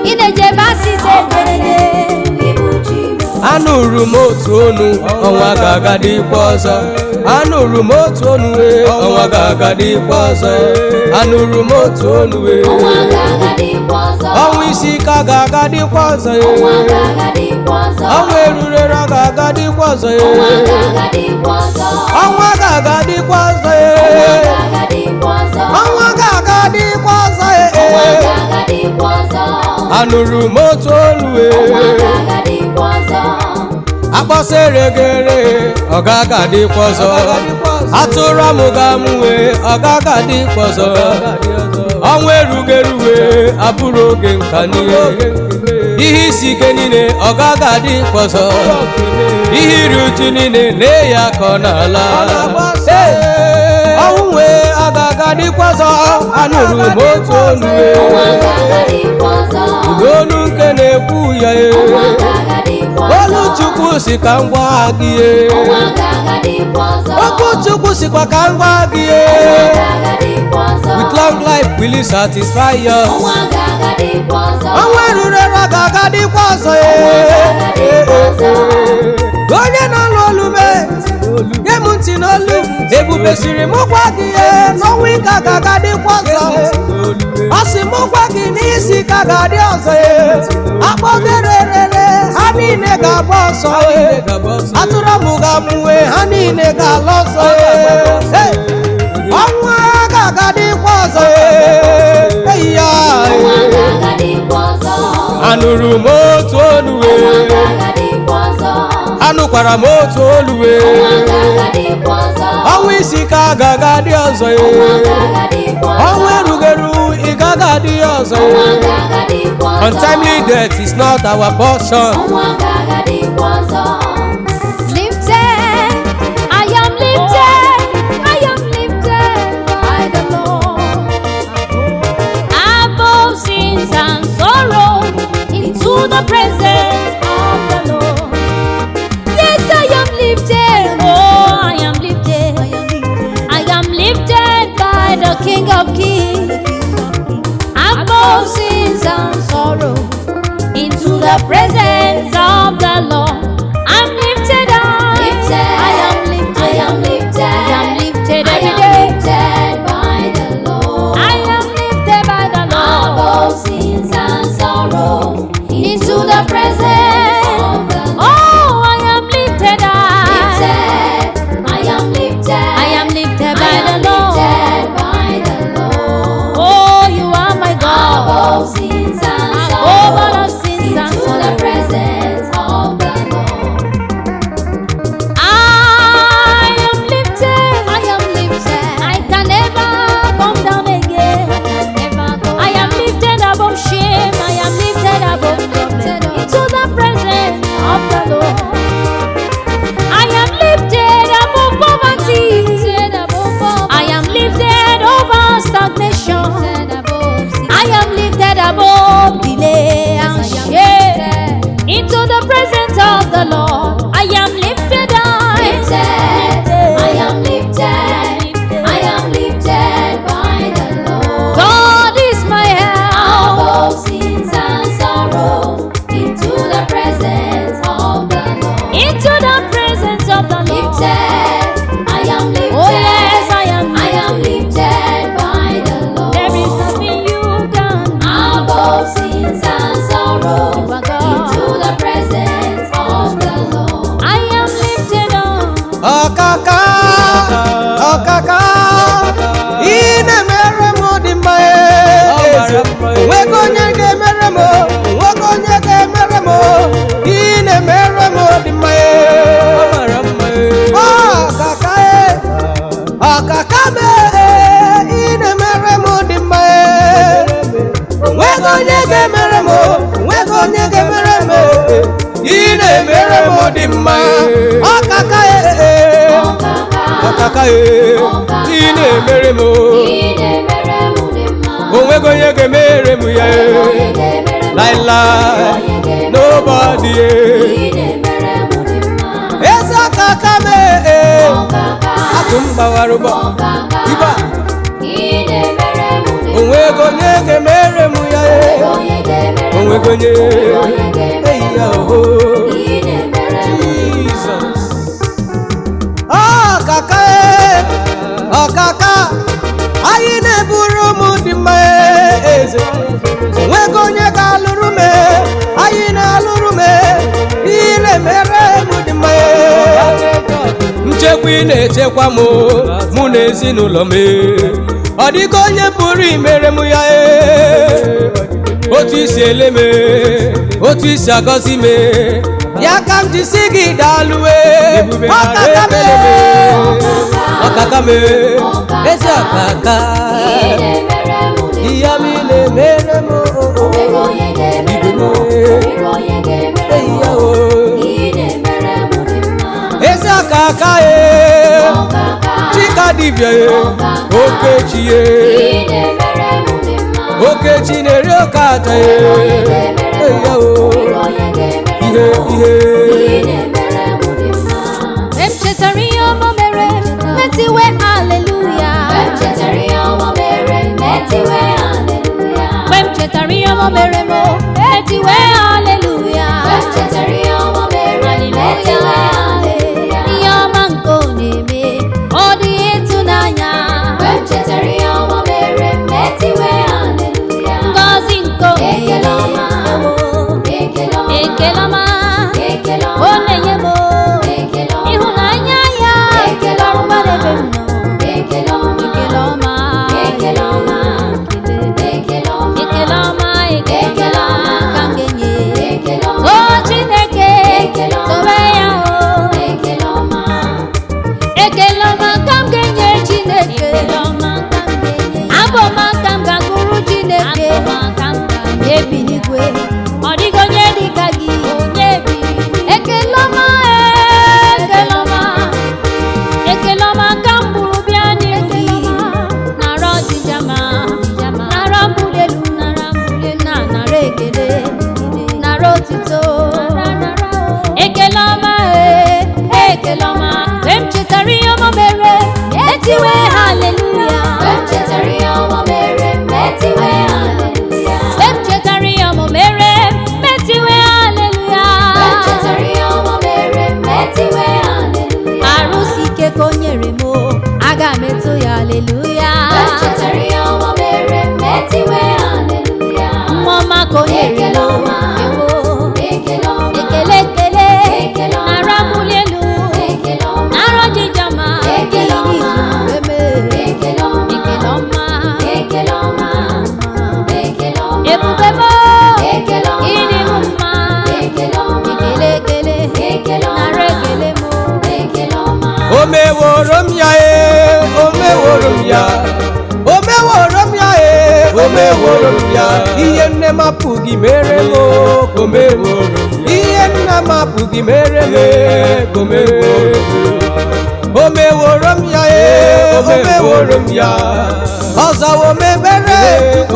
Inejebasi sekerele Anụrụ m otu onu ọnwa ga-aga dịkwa ọzọ Anụrụ m otu onu ọnwa ga-aga dịkwa ọzọ Anụrụ m otu onu ọnwa isi ka ga-aga dịkwa ọzọ ọnwa erurere ga-aga dịkwa ọzọ ọnwa ga-aga dịkwa ọzọ ọnwa ga-aga dịkwa ọzọ Anụrụ m otu onu akpọsịrị gere ọ ga-aga dịkwa ọzọ atụrụ amụga amụwe ọ ga-aga dịkwa ọzọ ọnwa erugeruwe abụrụ oge nka niile ihe isi ike niile ọ ga-aga dịkwa ọzọ ihe iri uju niile lee ya ka ọ na-ala ọ ọnwụ wee agaga dịkwa ọzọ anụrụ m otu olu olu nke na-ekwu ya olu Chukwu si ka m gwa gị okwu Chukwu sikwa ka m gwa gị with long life will it satisfy you ọnwụ eruru eru agaga dịkwa ọzọ onye na-alụ olu nye m ntị n'olu ebube siri m gwa gị n'ọnwụ ike agaga dịkwa ọzọ ọ sị m gwa gị n'isi ka ga-adị ọzọ akpọgererere ha niile ga-agba ọsọ atụrụ m ga-amụwe ha niile ga-ala ọsọ ọnwụ agaga dịkwa ọzọ ya anụrụ m otu olu anụkwara m otu olu ọnwụ isi ka agaga dị ọzọ ọnwụ erugeru ị gaga dị ọzọ untimely death is not our portion. Lifted, I am lifted, I am lifted by the Lord above sins and sorrow into the presence of the Lord. Yes, I am lifted, oh, I am lifted, I am lifted by the King of Kings above sins and sorrow into the presence of the Lord. I'm lifted up. I am lifted. I am lifted. I am lifted every day. Lifted by the Lord. I am lifted by the Lord. Above sins and sorrow into the presence of the Lord. Oh, I am lifted up. Lifted. I am lifted. I am lifted by the Lord. Lifted by the Lord. Oh, you are my God. Above sins and sorrow. Above all sins and sorrow. The presence of the Lord. I am lifted. I am lifted. I can never come down again. I am lifted above shame. I am lifted above problem. Into the presence of the Lord. I am lifted above poverty. I am lifted over stagnation. I am lifted above delay and shame. Into the presence of the Lord, I am lifted up. I am lifted. I am lifted by the Lord. God is my help. Above sins and sorrow, into the presence of the Lord. Into the presence of the Lord. Lifted. I am lifted. Oh yes, I am. I am lifted by the Lord. There is nothing you can do. Above sins and sorrow, into the presence of the Lord. I am lifted up. Ọkaka ọkaka ị na-emere m dị mma eze nweghị onye ga-emere m nweghị onye ga-emere m ị na-emere m dị mma ọkaka ọkaka ị na-emere m dị mma nweghị onye ga-emere m nweghị onye ga-emere m ị na-emere m dị mma ọkaka ọkaka ị na-emere m onweghị onye ga-emere m ya laịlaị nobody eze ọkaka akụ m gbawara ụgbọ ibe onweghị onye ga-emere m ya onweghị onye eyi ya oho Jesus ọkaka anyị na-eburu m dị mma eze onweghị onye ga-alụrụ m anyị na-alụrụ m ihe na-emere m dị mma nchekwa ị na-echekwa mụ na ezinụlọ m ọ dịghị onye pụrụ imere m ya otu isi ele m otu isi agọzi m ya ka m ji si gị daalụwe ọkaka m ezi ọkaka ihe m na-emere m ezi ọkaka dịka dibịa ye Okechi ye Okechi na-eri oke aja ye eya o ihe Echetara ihe ọma mere metiwe aleluya chetara ihe ọma mere metiwe aleluya mgbe m chetara ihe ọma mere m metiwe aleluya chetara ihe ọma mere metiwe aleluya ihe ọma nke ọ na-eme ọ dị ịtụnanya mgbe m chetara ihe ọma mere metiwe aleluya ngọzi nke ọ ekele ọma ekele ọma ọ na-enye m ịhụnanya ya ọrụgbara ebe m nọ ekele ọma ekele ọma ka m ga-enye o Chineke tobe ya o ekele ọma ka m ga-enye Chineke abụ ọma ka m ga-agụrụ Chineke ebi n'igwe ọ dịghị onye dịka gị ekele ọma ekele ọma ka m bụrụ bịa n'ihu gị nara ọjịja ma nara mbuli elu nara ekele nara otito ekele ọma ekele ọma mgbe m chetara ihe ọma mere etiwe haleluya mgbe m chetara ihe ọma mere metiwe haleluya mgbe m chetara ihe ọma mere metiwe haleluya mgbe m chetara ihe ọma mere metiwe haleluya arụsị ike ka o nyere m aga m eto ya haleluya mgbe m chetara ihe ọma mere metiwe haleluya mmụọ ọma ka o nyere m ekele nara mbuli elu nara ọjịja ma ekele ọma ebube m ịdị m mma ekele nara ekele m O meworo m ya o meworo m ya o meworo m ya o meworo m ya ihe nne m apụghị mere m o meworo m ihe nna m apụghị mere m o meworo m ya o meworo m ya ọzawo m ebere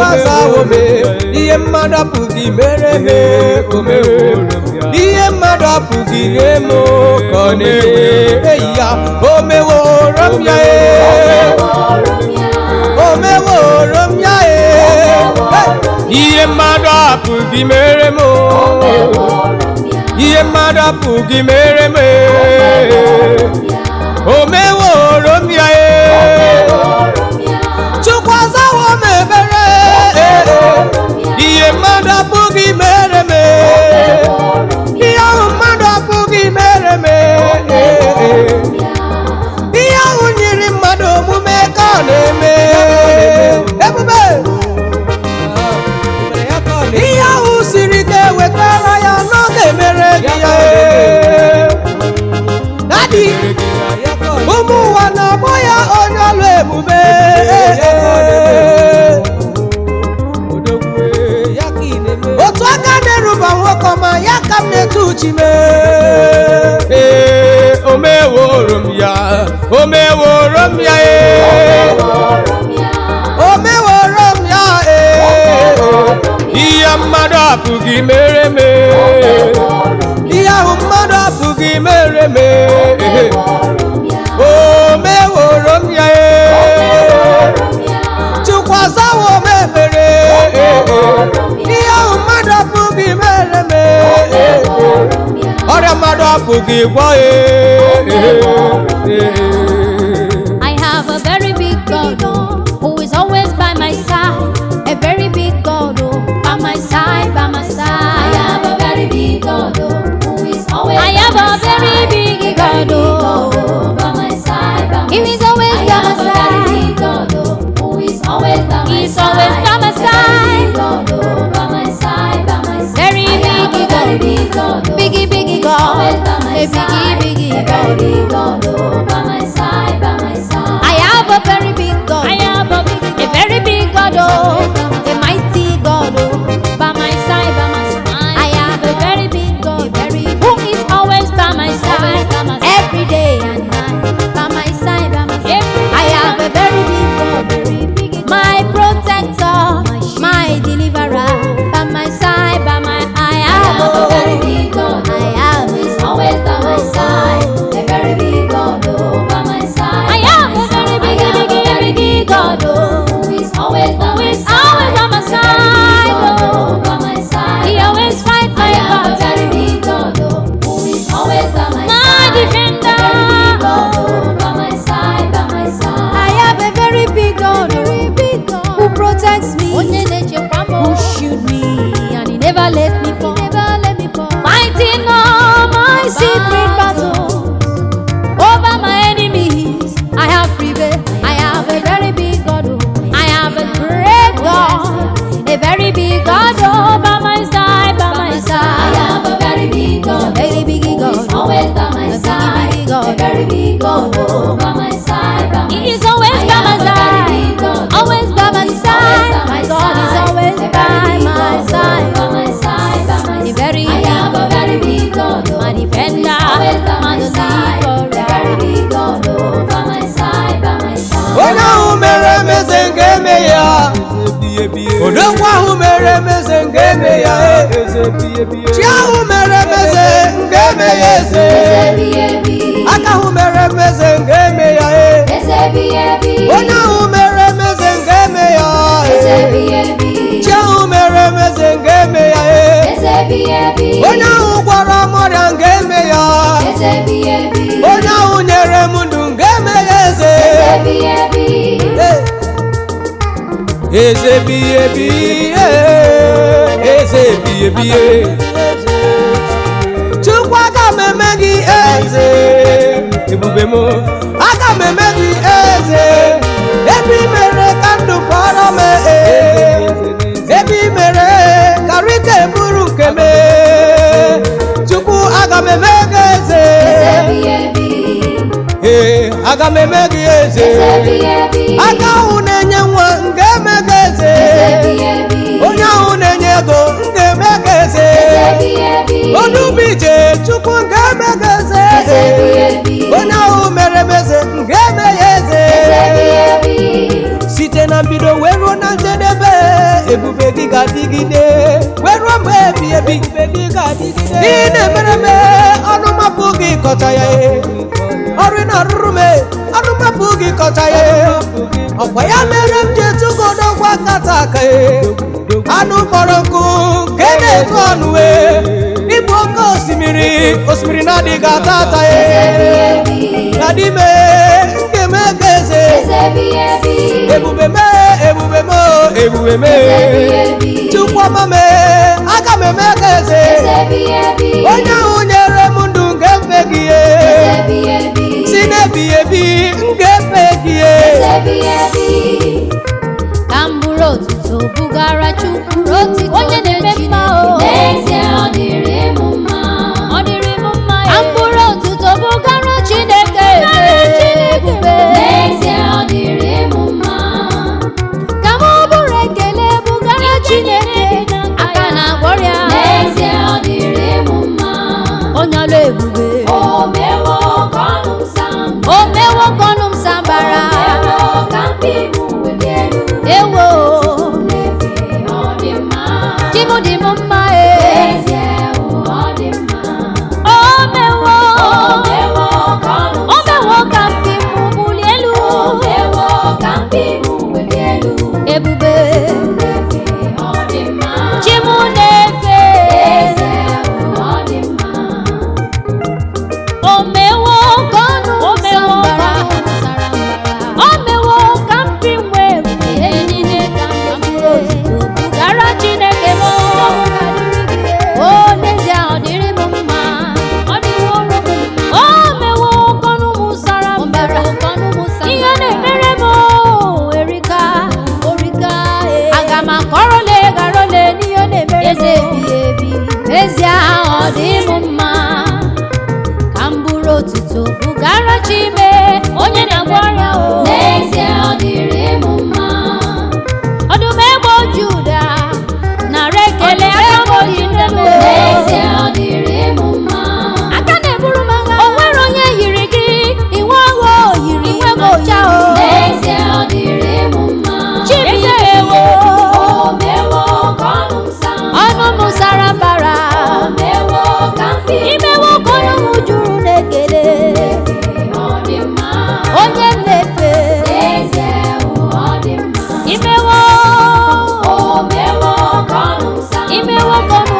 ọzawo m ihe mmadụ apụghị mere m o meworo m ya ihe mmadụ apụghị nye m ka ọ na-eme eyi ya o meworo m ya o meworo m ya ihe mmadụ apụghị mere m ihe mmadụ apụghị mere m o meworo m ya Chukwu azawo m ebere ihe mmadụ apụghị mere m ihe ahụ mmadụ apụghị mere m ihe ahụ nyiri mmadụ omume ka ọ na-eme ebube ihe ahụ siri ike wetara ya n'oge mere gị ya dadi ụmụ ụwa na-akpọ ya onye ọlụ ebube otu aka na-eruba nwoke ọma ya ka m na-etu uchi o meworo m ya o meworo m ya o meworo m ya ihe mmadụ apụghị mere m ihe ahụ mmadụ apụghị mere m o meworo m ya Chukwu azawo m ebere ihe ahụ mmadụ apụghị mere m ọrịa mmadụ apụghị gwọ I have a very big God who is always by my side. A very big God by my side, by my side. I have a very big God who is always. I have a very big God by my side. He is always by my side. I have a very big God who is always by my side. He's always by my side. By my side, by my side. Very big God, biggie God, a biggie God by my side, by my side. I have a very big God. I have a very big God, a mighty God, by my side, by my side. I have a very big God, who is always by my side, every day and night, by my side, by my side. mere meze ngeme ya chi ahụ mere meze ngeme ya eze aka ahụ mere meze ngeme ya onye ahụ mere meze ngeme ya chi ahụ mere meze ngeme ya onye ahụ gwara mọrịa ngeme ya onye ahụ nyere m ndụ ngeme ya eze eze biye biye eze biye biye Chukwu aka m eme gị eze ebube m aka m eme gị eze ebe i mere ka ndụ fọrọ m ebe i mere ka rike bụrụ nke m Chukwu aga m eme gị eze aga m eme gị eze aka ahụ na-enye nwa nke eme gị eze onye ahụ na-enye ego nke eme gị eze onubije Chukwu nke eme gị eze onye ahụ mere m eze nke eme ya eze site na mbido wee ruo na njedebe ebube gị ga-adịgide wee ruo mgbe ebi ebi ị na-emere m ọnụ mapụ gị kọcha ya ọrụ na-arụrụ m ọnụ mapụ gị kọcha ya ọkwa ya mere m ji etugodogwa nkata aka anụ kpọrọ nkụ nke na-etu ọnụ ịbụ oke osimiri na-adịghị ata ata na n'ime nke m ego eze ebube mee Chukwu ọma mee aga m eme ego eze onye ahụ nyere m ndụ nke mfe gị si n'ebighị ebi nke mfe gị ka m bụrụ otuto bugara Chukwu onye na-eme mma n'ezie ọ dịrị m mma ka m bụrụ otuto bugara Chineke ebube n'ezie ọ dịrị m mma ka m bụrụ ekele bugara Chineke aka na agwọrịa n'ezie ọ dịrị m mma onye ọlụ ebube o mewo ka ọnụ m sambara ewo Chimu dị m mma o mewo ka mpi m bulie elu ebube Chimu na-efe o mewo ka ọnụ m sambara o mewo ka mpi m wee bulie niile ka m bụrụ otuto bugara Chineke m o n'ezie ọ dịrị m mma o mewo ka ọnụ m sara mbara ihe na-emere m erika aga m akọrọle garọle n'ihe na-emere eze ebi n'ezie ọ dị m mma ka m bụrụ otuto bugara Chime onye na-agwọ ọrịa n'ezie ọ dịrị m mma ọdụm egbe Juda nara ekele aka m oji nne m n'ezie ọ dịrị m mma aka na-eburu m agha o nwere onye yiri gị inwe agha oyiri inwe m ụcha n'ezie ọ dịrị m mma Chimewo ọnụ m sara mbara imewo ka ọnụ m juru n'ekele onye m na-efe imewo ka ọnụ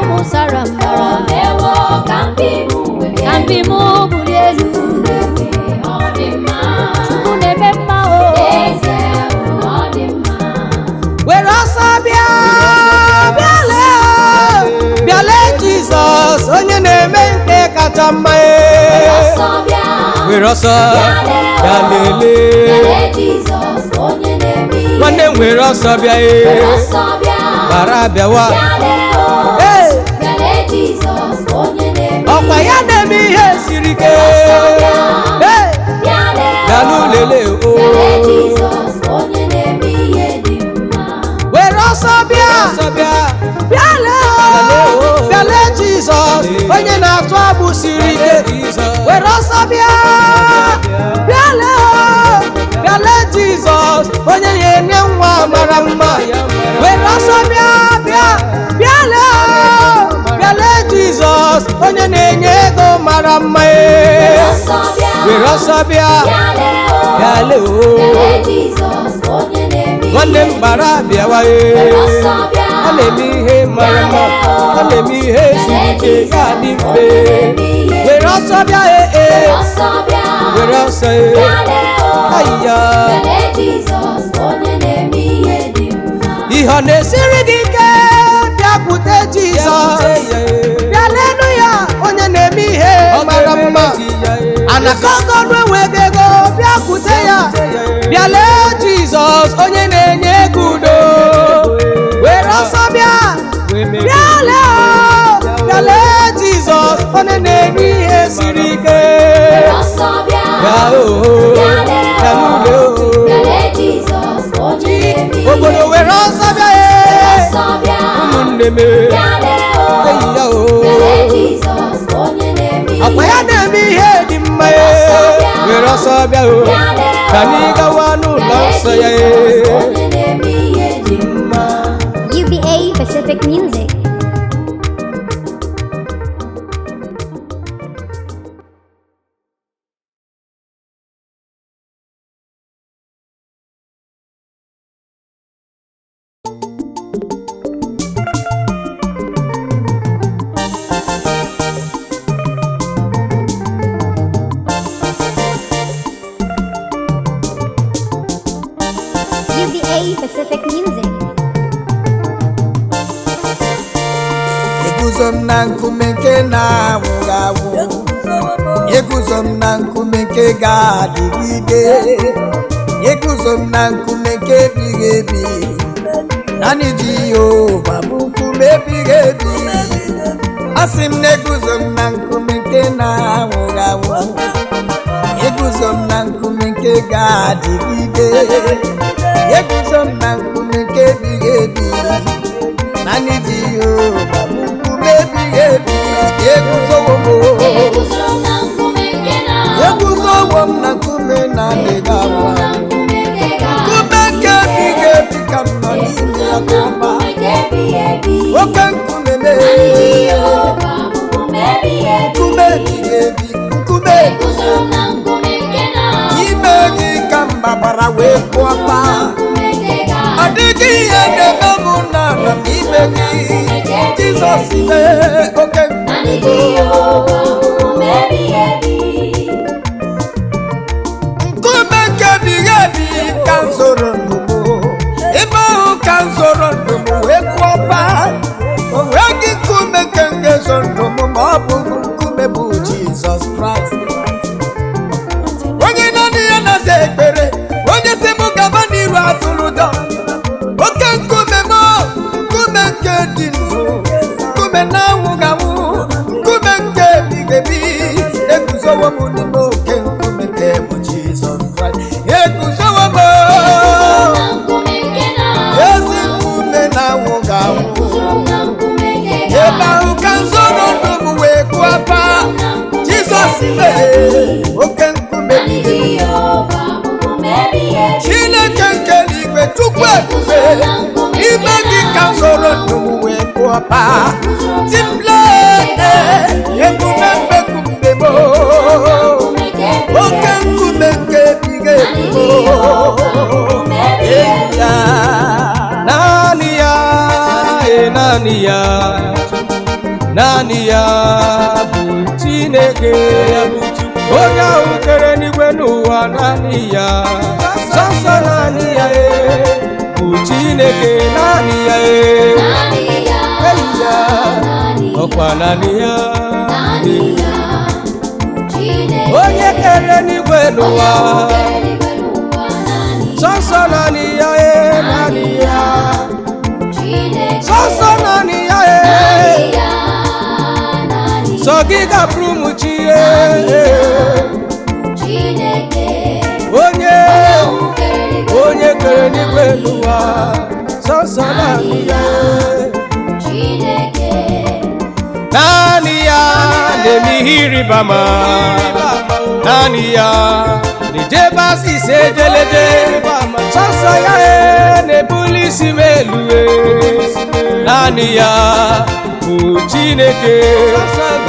m sara mbara ka mpi m bulie elu Chukwu na-eme mma were ọsọ bịale Jizọs onye na-eme nke kacha mma were ọsọ bịa lelee nwanne m were ọsọ bịa bara abịawa ọkwa ya na-eme ihe siri ike bịa n'ulele were ọsọ bịale Jizọs onye na-atụ agbụ siri ike were ọsọ bịale Jizọs onye na-enye nwa mara mma were ọsọ bịa mara mma were ọsọ bịa bịale nwanne m gbara bịawa ọ na-eme ihe mara mma ọ na-eme ihe siri ike ya dị mfe were ọsọ bịa were ọsọ ayịya ihe ọ na-esiri gị ike bịakwute Jizọs bịalenụ ya onye na-eme ihe mara mma anakọgọdụ enweghị ego bịakwute ya bịale Jizọs onye na-enye ego udo were ọsọ bịa bịale Jizọs onye na-eme ihe siri ike obodo were ọsọ bịa ụmụnne m eyi ya akwa ya na-eme ihe dị mma were ọsọ bịa ka anyị gawa n'ụlọ nsọ ya dị mma. UBA Pacific Music. UBA Pacific Music. Eguzo m na nkume nke na-anwụghị anwụ, eguzo m na nkume nke ga-adịgide, eguzo m na nkume nke ebighị ebi. Naanị Jehova bụ nkume ebighị ebi. Asị m na eguzo m na nkume nke na-anwụghị anwụ, eguzo m na nkume nke ga-adịgide, eguzo m na nkume nke ebighị ebi. Naanị Jehova bụ nkume ebighị ebi. Eguzowo m na nkume na-adịghị anwụ anwụ, nkume nke ebighị ebi ka m nọ n'ime ya n'ọba. Oke nkume na-ebighị ebi, nkume ime gị ka m gbabara wee pụọ taa. Ọ dịghị ihe na-eme m n'ala n'ime gị Jizọs mee oke nkume nke ebighị ebi ka m zoro ndụ m, ebe ahụ ka m zoro ndụ m wee pụọ taa. O nweghị nkume nke m ga-ezo ndụ m ma ọ bụ nkume bụ Jizọs Kraịst, onye naanị ya na-aza ekpere, onye si m gaba n'iru azụrụ ụjọ. Oke nkume m, nkume nke dị ndụ, nkume na-anwụghị anwụ, nkume nke ebighị ebi. Eguzowo m n'ime oke nkume nke bụ Jizọs Kraịst. Eguzowo m ezi nkume na-anwụghị anwụ, ebe ahụ ka m zoro ndụ m wee gụọ apa. Jizọs mee oke nkume ebighị ebi. Chineke nke eluigwe Chukwu ebube, ime gị ka m zoro ndụ m wee gụọ apa. Timlete emume mmekumbe m, oke nkume nke ebighị ebi. Ya naanị ya naanị ya naanị ya bụ Chineke, ya bụ Chukwu onye ahụ kere n'igwe n'ụwa. Naanị ya sọsọ naanị ya bụ Chineke, naanị ya eyi ya ọkwa naanị ya onye kere n'igwe n'ụwa. Sọsọ naanị ya naanị ya sọsọ naanị ya sọ gị gaburu m chi onye kere n'igwe n'ụwa. Sọsọ naanị ya naanị ya na-eme ihe ịrịba ama, naanị ya na-ejebe asịsị ejelede. Sọsọ ya na-ebuli isi m elu, naanị ya bụ Chineke.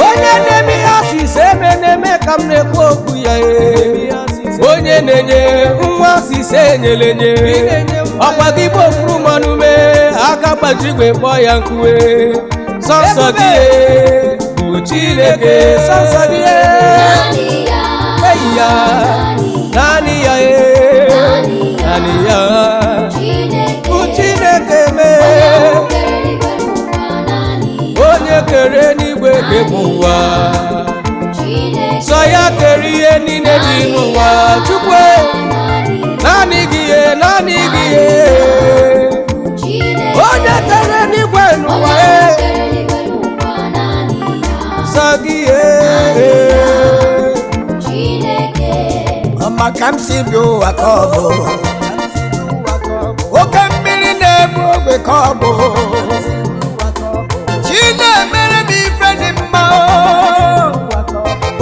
Onye na-eme ihe asịsị eme na-eme ka m na-ekwu okwu ya. Onye na-enye nwa asịsị enyere enye, ọkwa gị bụ okpuru mmanụ mee aka gbaji igwe kpọọ ya nkuwe. Sọnsọ gị bụ Chineke, sọnsọ gị eyi ya, naanị ya naanị ya bụ Chineke mee. Onye kere n'igwe kebe ụwa, sọ ya kere ihe niile dị n'ụwa. Chukwu naanị gị naanị gị onye kere n'igwe n'ụwa, sọ gị maka m si bi ụwa ka ọ bụ oke mmiri na-ebu ogwe ka ọ bụ chi na-emere m ife dị mma,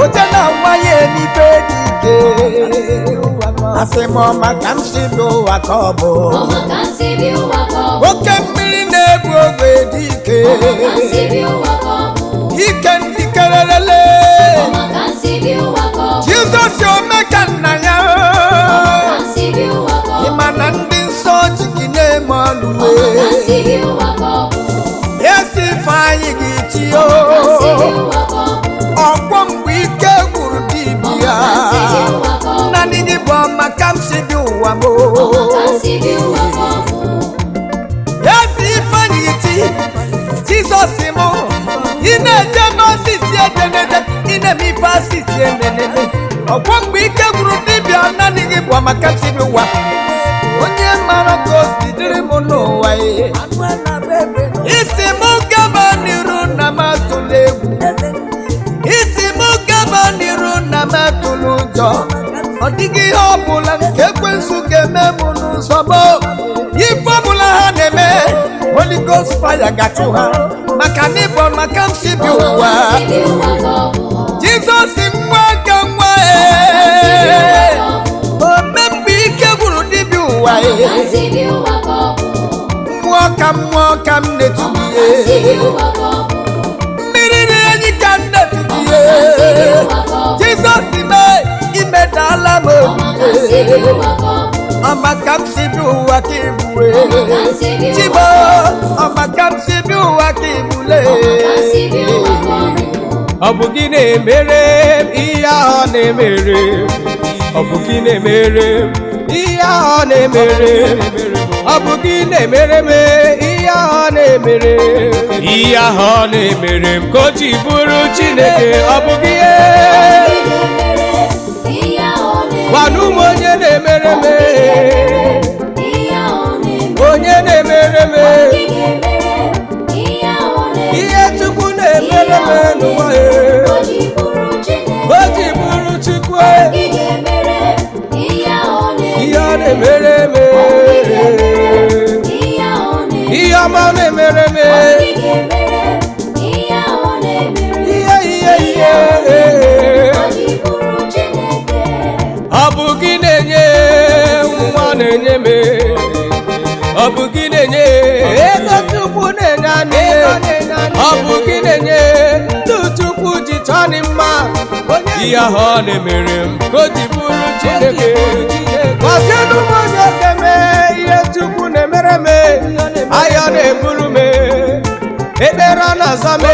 oche na nwa ya emife dị ike. Asị m maka m si bi ụwa ka ọ bụ oke mmiri na-ebu ogwe dị ike, ike ndị kerelele Jizọs omeka nna ya, ịma na ndị nsọ ji gị na-eme ọnụ esi ifeanyị gị tio ọkwọ mgbe ike gwụrụ dibịa. Naanị gị bụ maka m si bi ụwa m, esi ifeanyị ti Jizọs m, ị na-eje n'osisi edenede, ị na-eme ife asịsị enenene. Ọkwọ mgbe ike gwụrụ dibịa, naanị gị bụ maka m si bi ụwa. Onye mara ka o si dịrị m n'ụwa isi m gaba n'iru na m atụla egwu, isi m gaba n'iru na m atụla ụjọ. Ọ dịghị ihe ọbụla nke ekwensu ga-eme m n'ụzọ m. Ife ọbụla ha na-eme Holy Ghost fire ga-achụ ha, maka na ịbụ maka m si bi ụwa. Jizọs nwa ka nwa ome mgbe ike gwụrụ dibịa ụwa, mmụọ ka m na-etulie, mmiri na-enyi ka m na-etulie. Jizọs mee imedala m ọmaka m si bi ụwa ka ibue Chibo, ọmaka m si bi ụwa ka ibule. Ọ bụ gị na-emere m ihe ahụ na-emere m, ọ bụ gị na-emere m ihe ahụ na-emere m, ọ bụ gị na-emere m ihe ahụ na-emere m, ihe ahụ na-emere m ka o ji bụrụ Chineke. Ọ bụ gị gwanụ m onye na-emere m, onye na-emere m ihe Chukwu na-emere m n'ụwa, o ji bụrụ Chukwu. Ihe ọ na-emere m, ihe ọma na-emere m, ihe ọ bụ gị na-enye nwa na-enye m, ọ bụ gị na-enye ego Chukwu na-enye anyị, ọ bụ gị na-enye ndụ Chukwu ji chọọ anyị mma. Ihe ahụ ọ na-emere m ka o ji bụrụ Chineke. Gwazienụ m onye ga-eme ihe Chukwu na-emere m, ahịa na-eburu m, ekpere ọ na-aza m.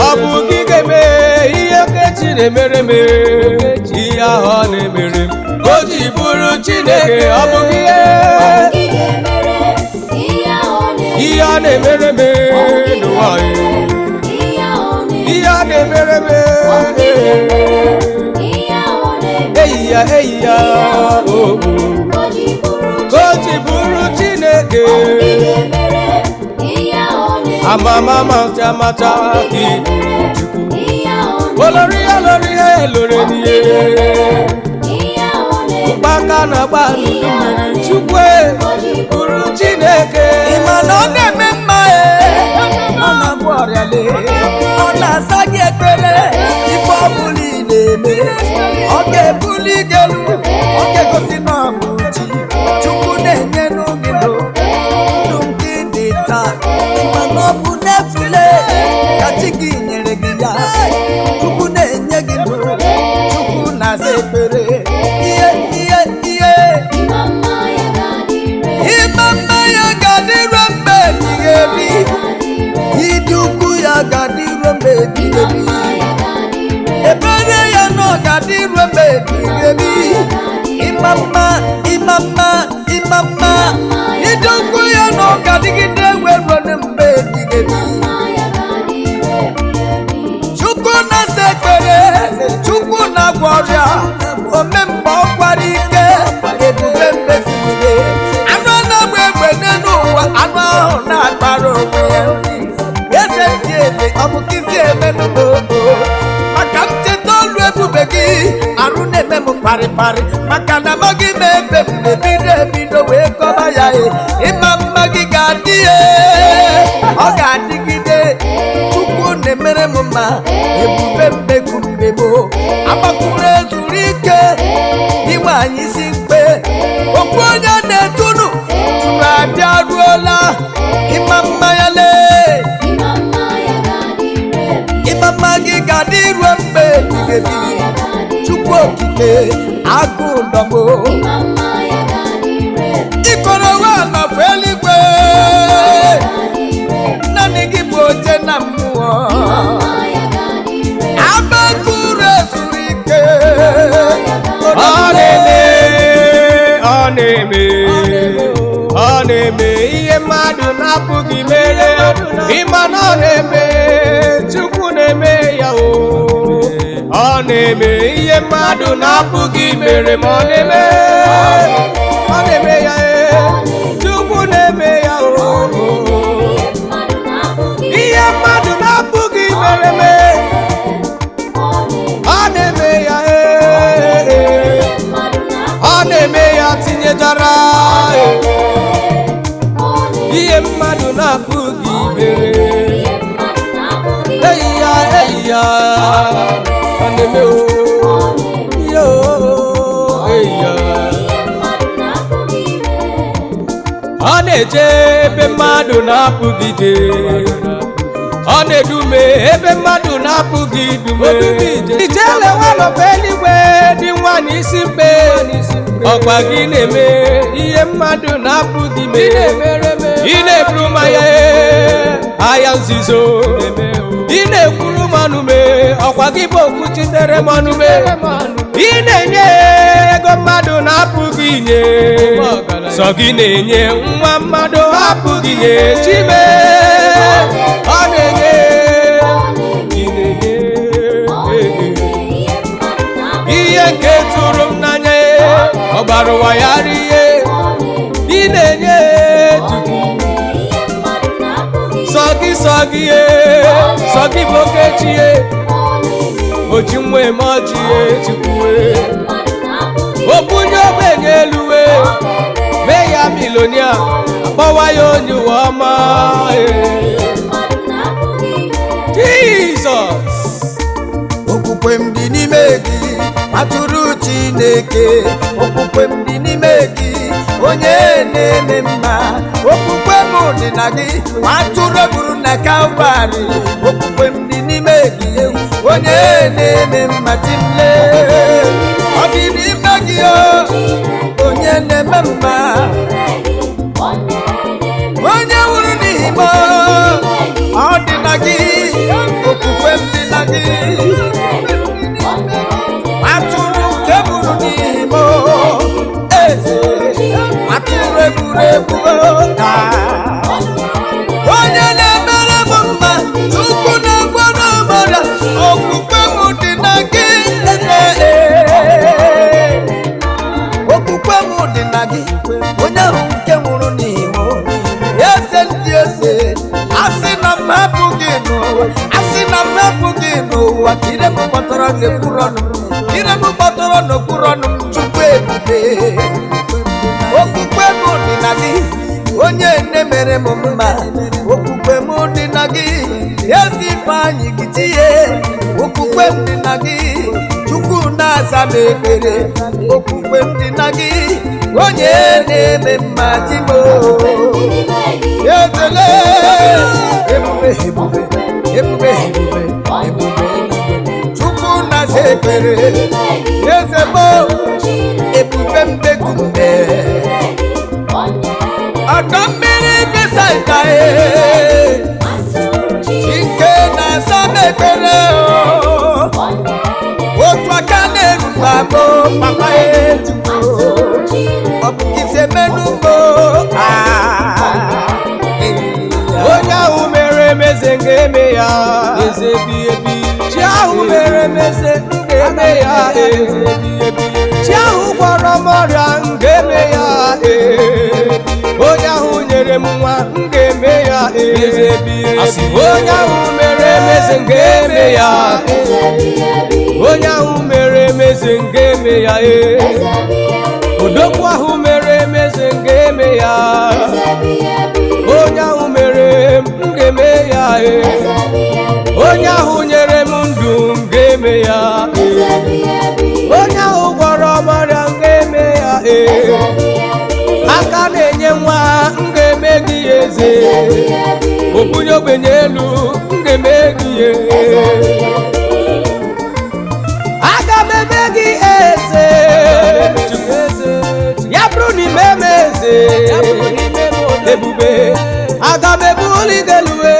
Ọ bụ gị ga-eme ihe Okechi na-emere m, ihe ahụ ọ na-emere m ka o ji bụrụ Chineke. Ọ bụ gị ihe ọ na-emere m n'ụwa, ihe ọ na-emere m eyi ya ka o ji bụrụ Chineke. Amama mata gị Chukwu, olori ya elore n'ihe, ụkpaka na-agba mmiri. Chukwu bụrụ Chineke. Ịma na ọ na-eme mma, ọ na-agwọ ọrịa, ọ na-asa gị ekpere. Ife ọbụla ị na-eme, ọ ga-ebuli gị elu, ọ ga-egosi na ọ bụ chi. Chukwu na-enye n'oge ndụ nke dị taa. ekpere ihe ịma mma ya ga-adịrị mgbe ebighị ebi ịdị ukwu ya ga-adịrị mgbe ebighị ebi ebere ya nọ ga-adịrị mgbe ebighị ebi ịma mma ịdị ukwu ya nọ ga-adịgide wee ruo mgbe ebighị ebi Chukwu na-asa ekpere Chukwu na-agwọ ọrịa omemgbe ọ kwara ike ebube mbezigide anụ na-agba egbe n'elu ụwa anụ ahụ na-akpara onwe ya eze ndị eze ọ bụ kisi emenụgo maka m cheta olu ebube gị arụ na-eme m parịparị maka na amaghị m ebe m na-ebido wee kọba ya ịma mma gị ga-adị ọ ga-adịgide Chukwu na-emere m mma ebube mmegbu mmegbu agbakwuru ezuru ike inwe anyị isi mkpe okwu onye na-etunu unu abịaruola ịma mma ya lee ịma mma gị ga-adị ruo mgbe ebighị ebi Chukwu okike agụ ndọgbo ịkọrọ nwa nọfụ eluigwe naanị gị bụ oche na mmụọ agbakuru ezuru ike ọ na-eme ihe mmadụ na-apụghị mere ịma na ọ na-eme Chukwu na-eme ya ọ na-eme ihe mmadụ na-apụghị mere ma ọ na-eme ya Chukwu na-eme ya ihe mmadụ na-apụghị mere ọ na-eme ya ọ na-eme ya tinyejara ihe mmadụ na-apụghị mere eyi ya ọ na-eme ọ na-eje ebe mmadụ na-apụghị ije ọ na-edume ebe mmadụ na-apụghị idume ijele nwanọba eluigwe dị nwa n'isi mkpe ọkwa gị na-eme ihe mmadụ na-apụghị ime ị na-eburu mmanya ahịa nzizo ị na-ekwuru mmanụme ọkwa gị bụ okwu chitere mmanụme ị na-enye ego mmadụ na-apụghị inye sọ gị na-enye nwa mmadụ apụghị inye chime ọ na-enye ihe nke tụrụ m n'anya ọ gbara ụwa ya rie ị na-enye Chukwu sọ gị bụ okechi oji nwa eme ọjị Chukwu obunye ogbenye eluwe mee ya milonia akpọwa ya onye ụwa ọma Jizọs okwukwe m dị n'ime gị atụrụ Chineke okwukwe m dị n'ime gị onye na-eme mma okwukwe m dị na gị atụrụ egburu na Kalvarị okwukwe m dị n'ime gị onye na-eme mma timle ọ dị n'ime gị onye na-eme mma onye nwụrụ n'ihi m ọ dị na gị okwukwe m dị na gị atụrụ nke buru n'ime eze atụrụ egwuregwu onye na-emere m mma Chukwu na-agwara ọbara okwukwe m dị na gị okwukwe m dị na gị onye ahụ nke nwụrụ n'ime eze ndị eze asị na m hapụghị n'ụwa asị na m hapụghị n'ụwa ire m kpọtọrọ n'okpuru ọnụ ire m kpọtọrọ n'okpuru ọnụ m Chukwu ebube okwukwe m dị na gị onye na-emere m mma okwukwe m dị na gị ezi Ifeanyị gị tinye okwukwe m dị na gị Chukwu na-aza m ekpere okwukwe m dị na gị onye na-eme mma Timo ekele ebube Chukwu na-aza ekpere eze m ọdọ mmiri Besaida ike na-asa m ekpere otu aka na-erugbu abụ papa etubo ọ bụ ise menugbo onye ahụ mere emeze ga-eme ya eze bi ebi chi ahụ mere emeze ga-eme ya eze bi ebi chi ahụ gwọrọ m ọrịa ga-eme ya onye ahụ nyere m nwa ga-eme ya eze bi ebi onye ahụ mere emeze ga-eme ya onye ahụ mere emeze ga-eme ya odogwu ahụ mere emeze ga-eme ya onye ahụ mere m ga-eme ya onye ahụ nyere m ndụ m ga-eme ya onye ahụ gwọrọ m ọrịa m ga-eme ya aka na-enye nwa m ga-eme gị ya eze obunye ogbenye elu m ga-eme gị ya aga m eme gị eze ya bụrụ na ime m eze ebube aga m ebuli gị eluwe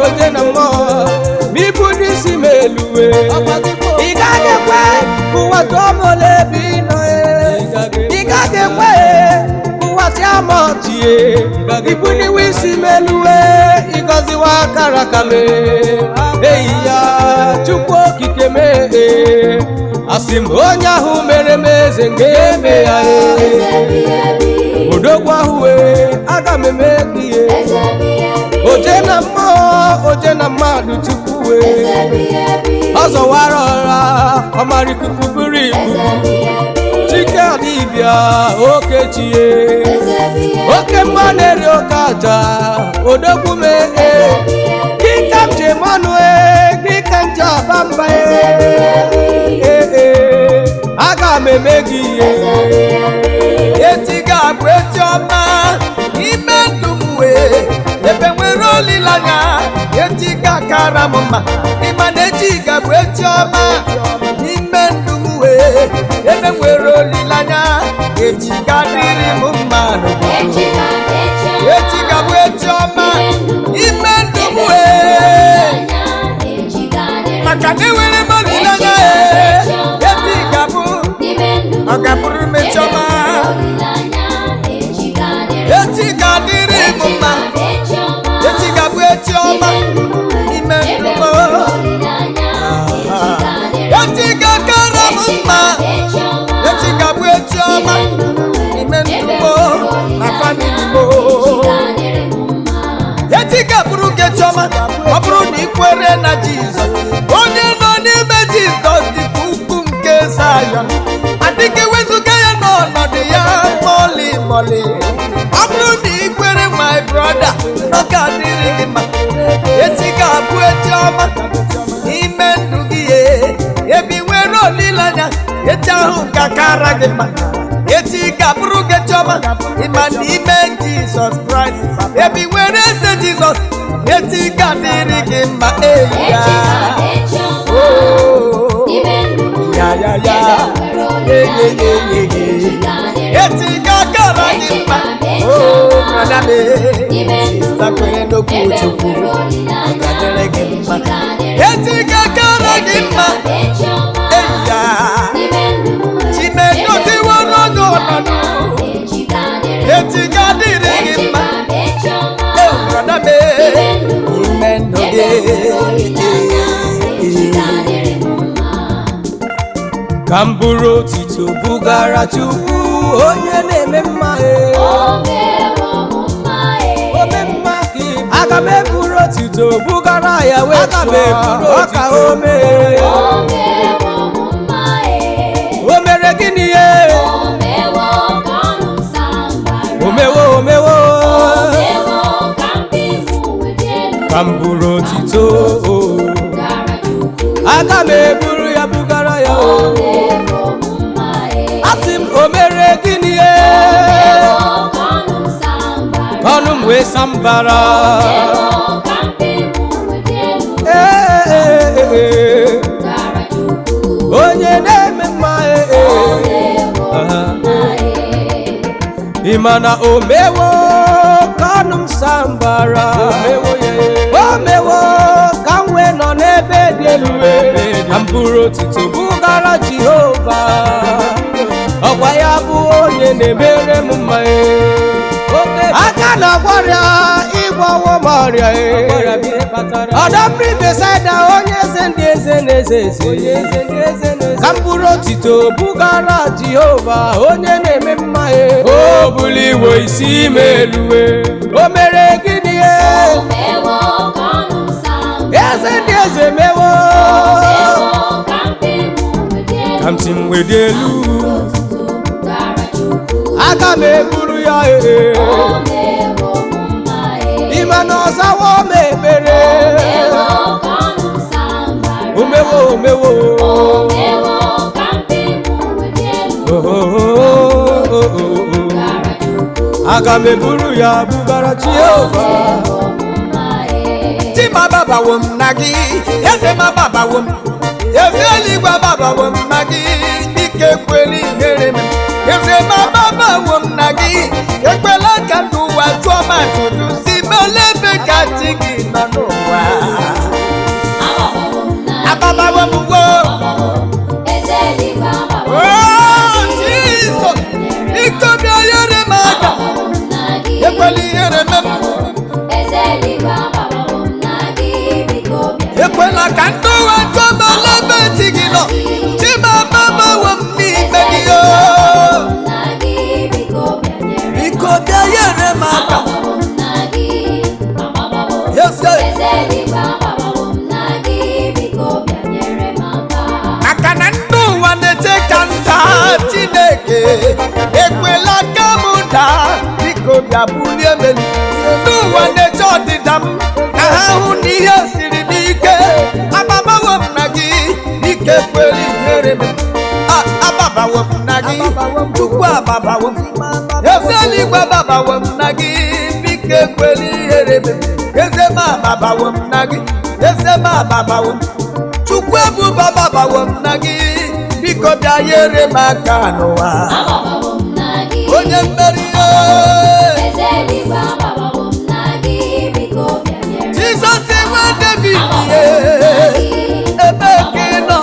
oche na mmụọ ma ibu n'isi m eluwe ị gaghị ekwe ụwa tụọ m ole ebe ị nọ ị gaghị ekwe ụwa tịa m ọchị ibu n'iwe isi m eluwe ịgọziwa akara ka m eyi ya Chukwu okike m asị m onye ahụ mere m eze ga-eme ya odogwu ahụ aga m eme gị oje na mmụọ oje na mmadụ Chukwu ọ zọwara ọra ọmara ikuku buru ibu chike dibịa oke chie oke mma na-eri oke aja odogwu m gị ka m ji mmanụ gị ka m ji aba mba aga m eme gị ihe eti ga-abụ eti ọma ime ndụ m ebe nwere olileanya eti ga-akara m mma ịma na eti ga-abụ eti ọma ime ndụ m ebe nwere olileanya eti ga-adịrị m mma eti ga-abụ eti ọma ime ndụ m maka na enwere m olileanya eti ga-abụ ọ ga-abụrụ m eti ọma eti ga-adịrị m mma eti ga-abụ eti ọma ime ndụ m eti ga-akara m mma eti ga-abụ eti ọma ime ndụ m na famili m eti ga-abụrụ gị eti ọma ọ bụrụ na ị kwere na Jizọs onye nọ n'ime Jizọs dị ka ugwu nke Zayọn adịghị wezụga ya n'ọnọdụ ya mọlị mọlị ọ bụrụ na ị kwere my brother ọ ga-adịrị gị mma eti ga-abụ eti ọma n'ime ndụ gị ebe nwere olileanya eti ahụ ga-akara gị mma eti ga-abụrụ gị eti ọma ịma n'ime Jizọs Kraịst ebe nwere eze Jizọs eti ga-adịrị gị mma eti ga-akara gị mma brada m sakwere n'okwu Chukwu ọ ga-adịrị gị mma eti ga-akara gị mma chimedoziworo gị ọnọdụ eti ga-adịrị gị mma brada m ime ndụ gị ka m bụrụ otito bugara Chukwu onye na-eme mma aga m eburu otito bugara ya wee ọka o mere gịnị omewo ka m buru otito aga m eburu ya bugara ya asị m o mere gịnị ọnụ m wee sambara onye na-eme mma ị ma na o mewo ọnụ m sambara o mewo ka m wee nọ n'ebe dị elu ka m bụrụ otuto bụgara Jehova ọkwa ya bụ onye na-emere m mma aka na gwarịa ịgwọwo m ọrịa ọdọ mmiri Besaida onye eze ndị eze na-eze eze ka m bụrụ otito bụgara Jehova onye na-eme mma o buliwo isi m elu o mere gịnị eze ndị eze mewo ka m si m wedi elu aka m eburu ya ịma na ọzawo m ekpere omewo aka m eburu ya bugara Jehova ti ma babawo m na gị eze ma babawo m eze eluigwe babawo m na gị ike kweli ihere m eze ma babawo m na gị ekwela ka ndụ ụwa tụọ m ajụjụ si mele ebe ka chi gị nọ n'ụwa ababawo m wo Jizọs ike bịa nyere m aka ekwela ihere m ekwela ka ndị ụwa tụọ m ebe chi gị nọ chimamawo m n'ime gị biko bịa nyere m aka maka na ndị ụwa na-eche ka nta Chineke ekwela ka m daa biko bịa bulie m elu ndị ụwa na-eche ọdịda m ka ha hụ na ihe siri m ike ababawo m na gị ike kwere ihere m ababawo m na gị Chukwu ababawo m eze eluigwe ababawo m na gị biko kwere ihere m eze m ababawo m na gị eze m ababawo m Chukwu ebube ababawo m na gị biko bịa nyere m aka n'ụwa onye mmeri Jizọs nwa David ebe ka ị nọ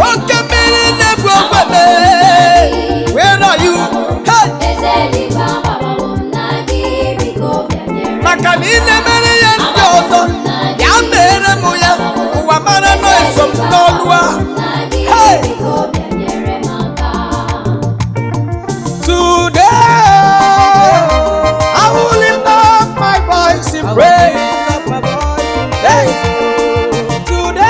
oke mmiri na-ebu ogbebe where are you maka na ị na-emere ya ndị ọzọ ya mere m ya ụwa mara nọ eso m n'ọlụ a I will lift up my voice in praise. Today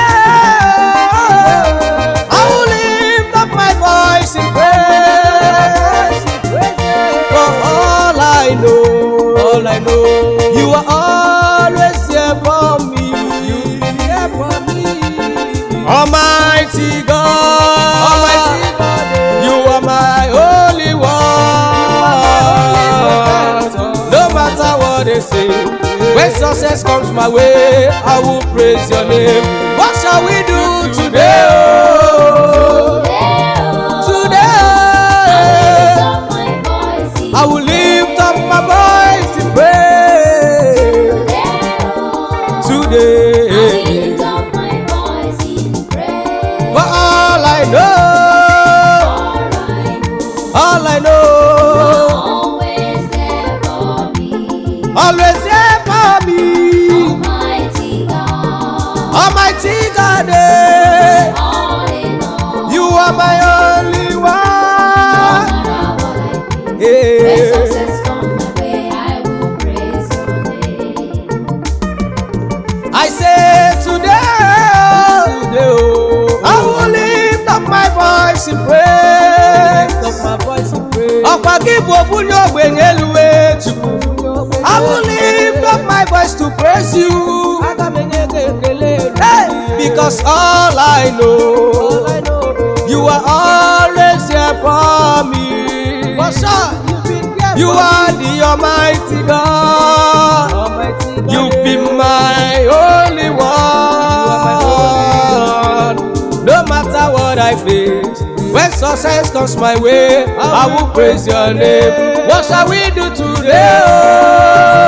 I will lift up my voice in praise. For all I know, you are always here for me. Almighty God, you are my only one. No matter what they say, when success comes my way, I will praise your name. What shall we do today? Today, I will lift up my voice in praise. Today, for all I know, always there for me. Almighty God, you are my only one. I say today, I will lift up my voice in praise. Ọkwa gị bụ obunye ogbenye eluwe Chukwu. I will lift up my voice to praise you. Hey, because all I know, you are always here for me. You are the Almighty God. You've been my only one. No matter what I face, When success comes my way, I will praise your name. What shall we do today?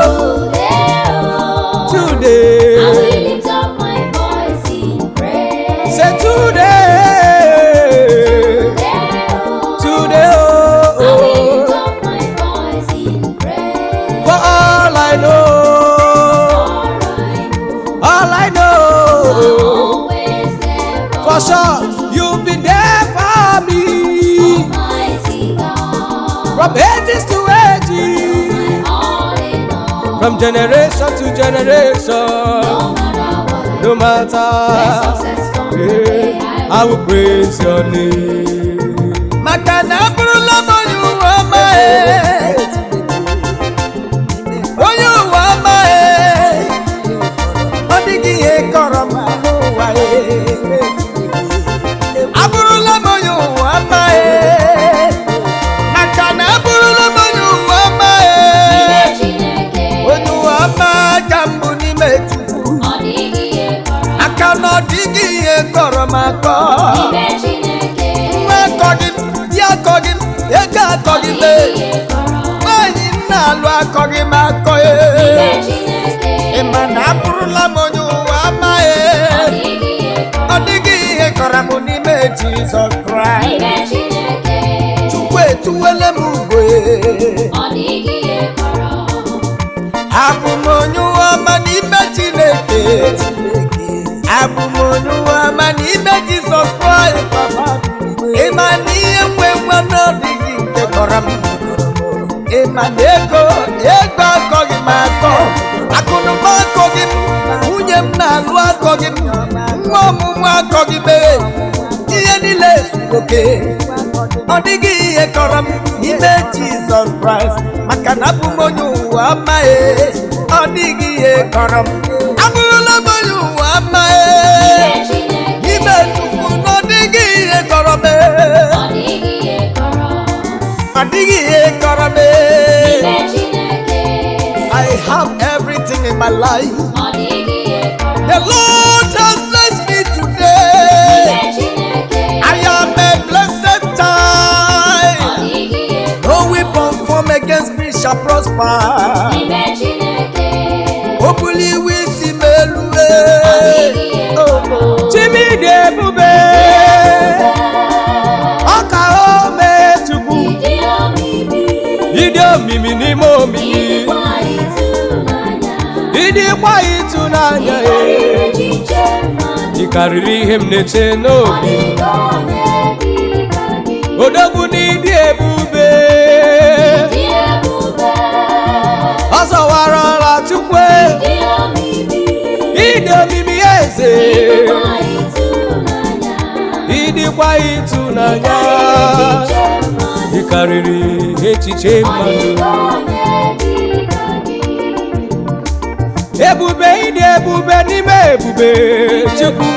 Oh, today. I will lift up my voice in praise. Say today. Today. I will lift up my voice in praise. For all I know. All I know. Always there For sure, you've been there for me. Almighty God. From ages to ages. All in all. From generation to generation. No matter what. No When matter. success comes my way, Yeah, I will praise your name. Makana burula bonyu wama bonyu wama odigi e koroma wa aburula bonyu wama makana burula bonyu wama Chineke, bonyu wama jambu ni meju ọ dịghị ihe kọrọ. akana odigi e koroma ko Ime Chineke, nwa akọghị m ya akọghị m ego akọghị m ihe kọrọ. nwaanyị nna alụ akọghị m akọ Ime Chineke, ịma na abụrụla m onye ụwa amaghị ọ dịghị ihe kọrọ. ọ dịghị ihe kọrọ m n'ime Jizọs Kraịst Ime Chineke, Chukwu etuwele m ugo ọ dịghị ihe kọrọ. abụ m onye ụwa ọma n'ime Chineke abụ m onye ụwa ọma n'ime Jizọs Kraịst ịma na ihe nwe nwa na ọ dịghị nke kọrọ m ịma na ego akọghị m akọ akụnụba akọghị m nwunye m na-alụ akọghị m nwa ọmụmụ akọghị m ihe niile zuru oke ọ dịghị ihe kọrọ m n'ime Jizọs Kraịst maka na abụ m onye ụwa amaghị ọ dịghị ihe kọrọ m abụrụla m onye ụwa amaghị Ime Chineke, n'ime Chukwu na ọ dịghị ihe kọrọ m ọ dịghị ihe kọrọ. ọ dịghị ihe kọrọ m Ime Chineke, I have everything in my life ọ dịghị ihe kọrọ. the Lord has blessed me today Ime Chineke, I am a blessed ọ child dịghị ihe kọrọ. no weapon formed against me shall prosper Ime Chineke, o buliwo isi m elu Chimidi ebube. Ọka ome Chukwu. ịdị omimi, Ịdị omimi n'ime omimi. ịdịkwa ịtụnanya. Ịdịkwa ịtụnanya. Karịrị echiche mmadụ, Ị karịrị ihe m na-eche ọ n'obi. dịghị onye dị ka gị. Odogwu n'ịdị ebube. Ịdị ebube, Ọ zọwara ọla Chukwu. ịdị omimi, Ịdị omimi eze. ịdịkwa ịtụnanya. Ịdịkwa ịtụnanya. Echiche mmadụ, Ị karịrị echiche ọ dịghị mmadụ. onye dị ka gị. Ebube ịdị ebube n'ime ebube Chukwu.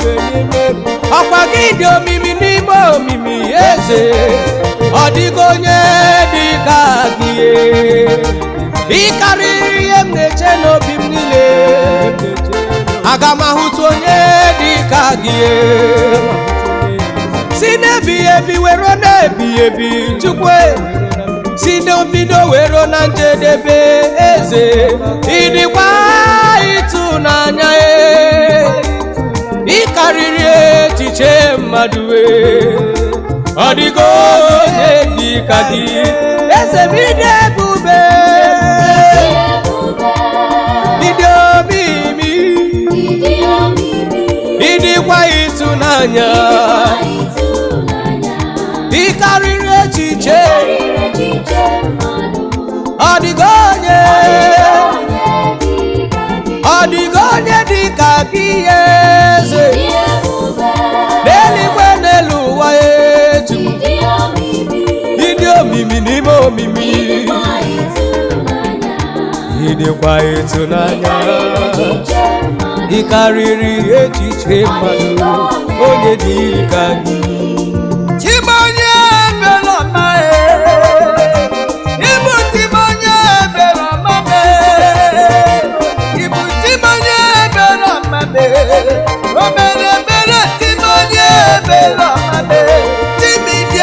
Ọkwa gị dị omimi n'ime omimi eze. Ọ dịghị onye dị ka gị. Ị karịrị ihe m na-eche n'obi m niile. Aga m ahụtụ onye dị ka gị. Si n'ebighị ebi wero na-ebighị ebi Chukwu. Si n'obido wero na njedebe eze. Ịdịkwa ịtụnanya ị karịrị echiche mmadụ ọ dịgo onye dị ka gị eze m ịdị ebube ịdị omimi Ịdị omimi, ịdịkwa ịtụnanya ịtụnanya. ị karịrị echiche Karịrị echiche mmadụ, ọ dịgo onye onye dị ka gị. ọ dịgo onye dị ka gị eze Ịdị ebube, n'eluigwe n'elu ụwa eju ịdị omimi, ịdị omimi n'ime omimi ịdịkwa ịtụnanya. ịdịkwa ịtụnanya Echiche mmadụ, ị karịrị echiche mmadụ onye dị ka gị Chimonye ebere ọma ibu Chimonye ebere ọma ibu Chimonye ebere ọma o mere ebere Chimonye ebere ọma Chimidi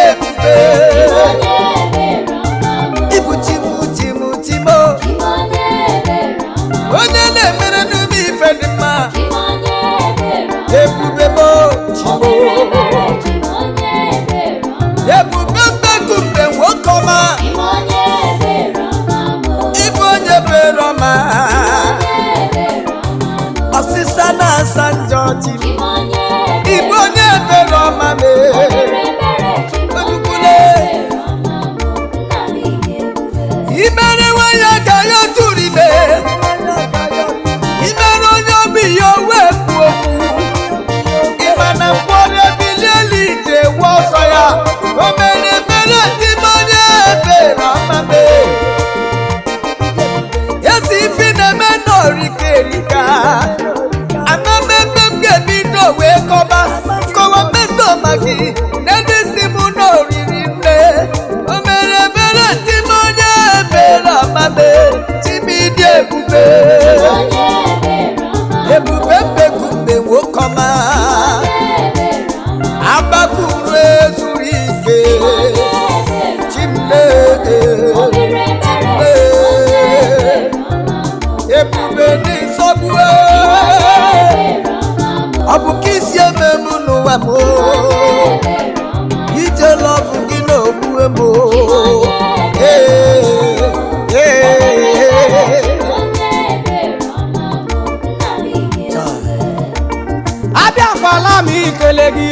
ụwa m ije lọbụ gị n'ogbue m abịakwala m ikele gị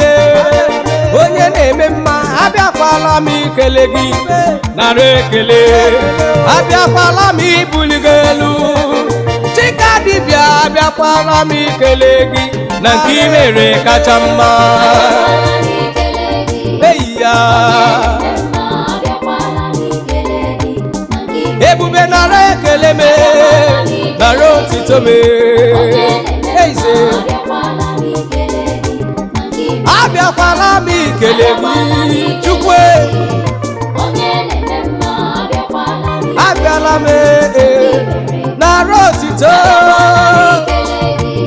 onye na-eme mma abịakwala m ikele gị nara ekele abịakwala m ibuli gị elu chika dibịa abịakwala m ikele gị na nke i mere kacha mma eyi ya ebube nara ekele me nara otito me eize abịakwala m ikele gị Chukwu abịala m nara otito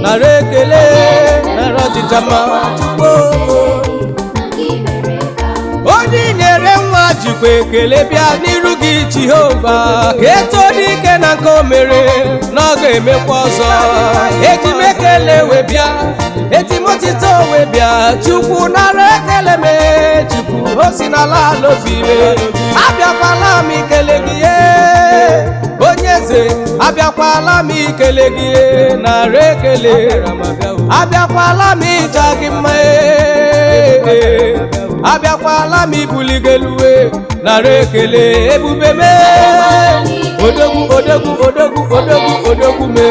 nara ekele nara ọdịda mma Chukwu onye nyere nwa jikwa ekele bịa n'iru gị Jehova ka eto dike na nke o mere na ọ ga-emekwa ọzọ eji m ekele wee bịa eji m otito wee bịa Chukwu nara ekele m Chukwu o si n'ala alofire abịakwala m ikele gị onye eze abịakwala m ikele gị nara ekele abịakwala m ịja gị mma abịakwala m ibuli gị elu nara ekele ebube me odogwu odogwu odogwu odogwu odogwu me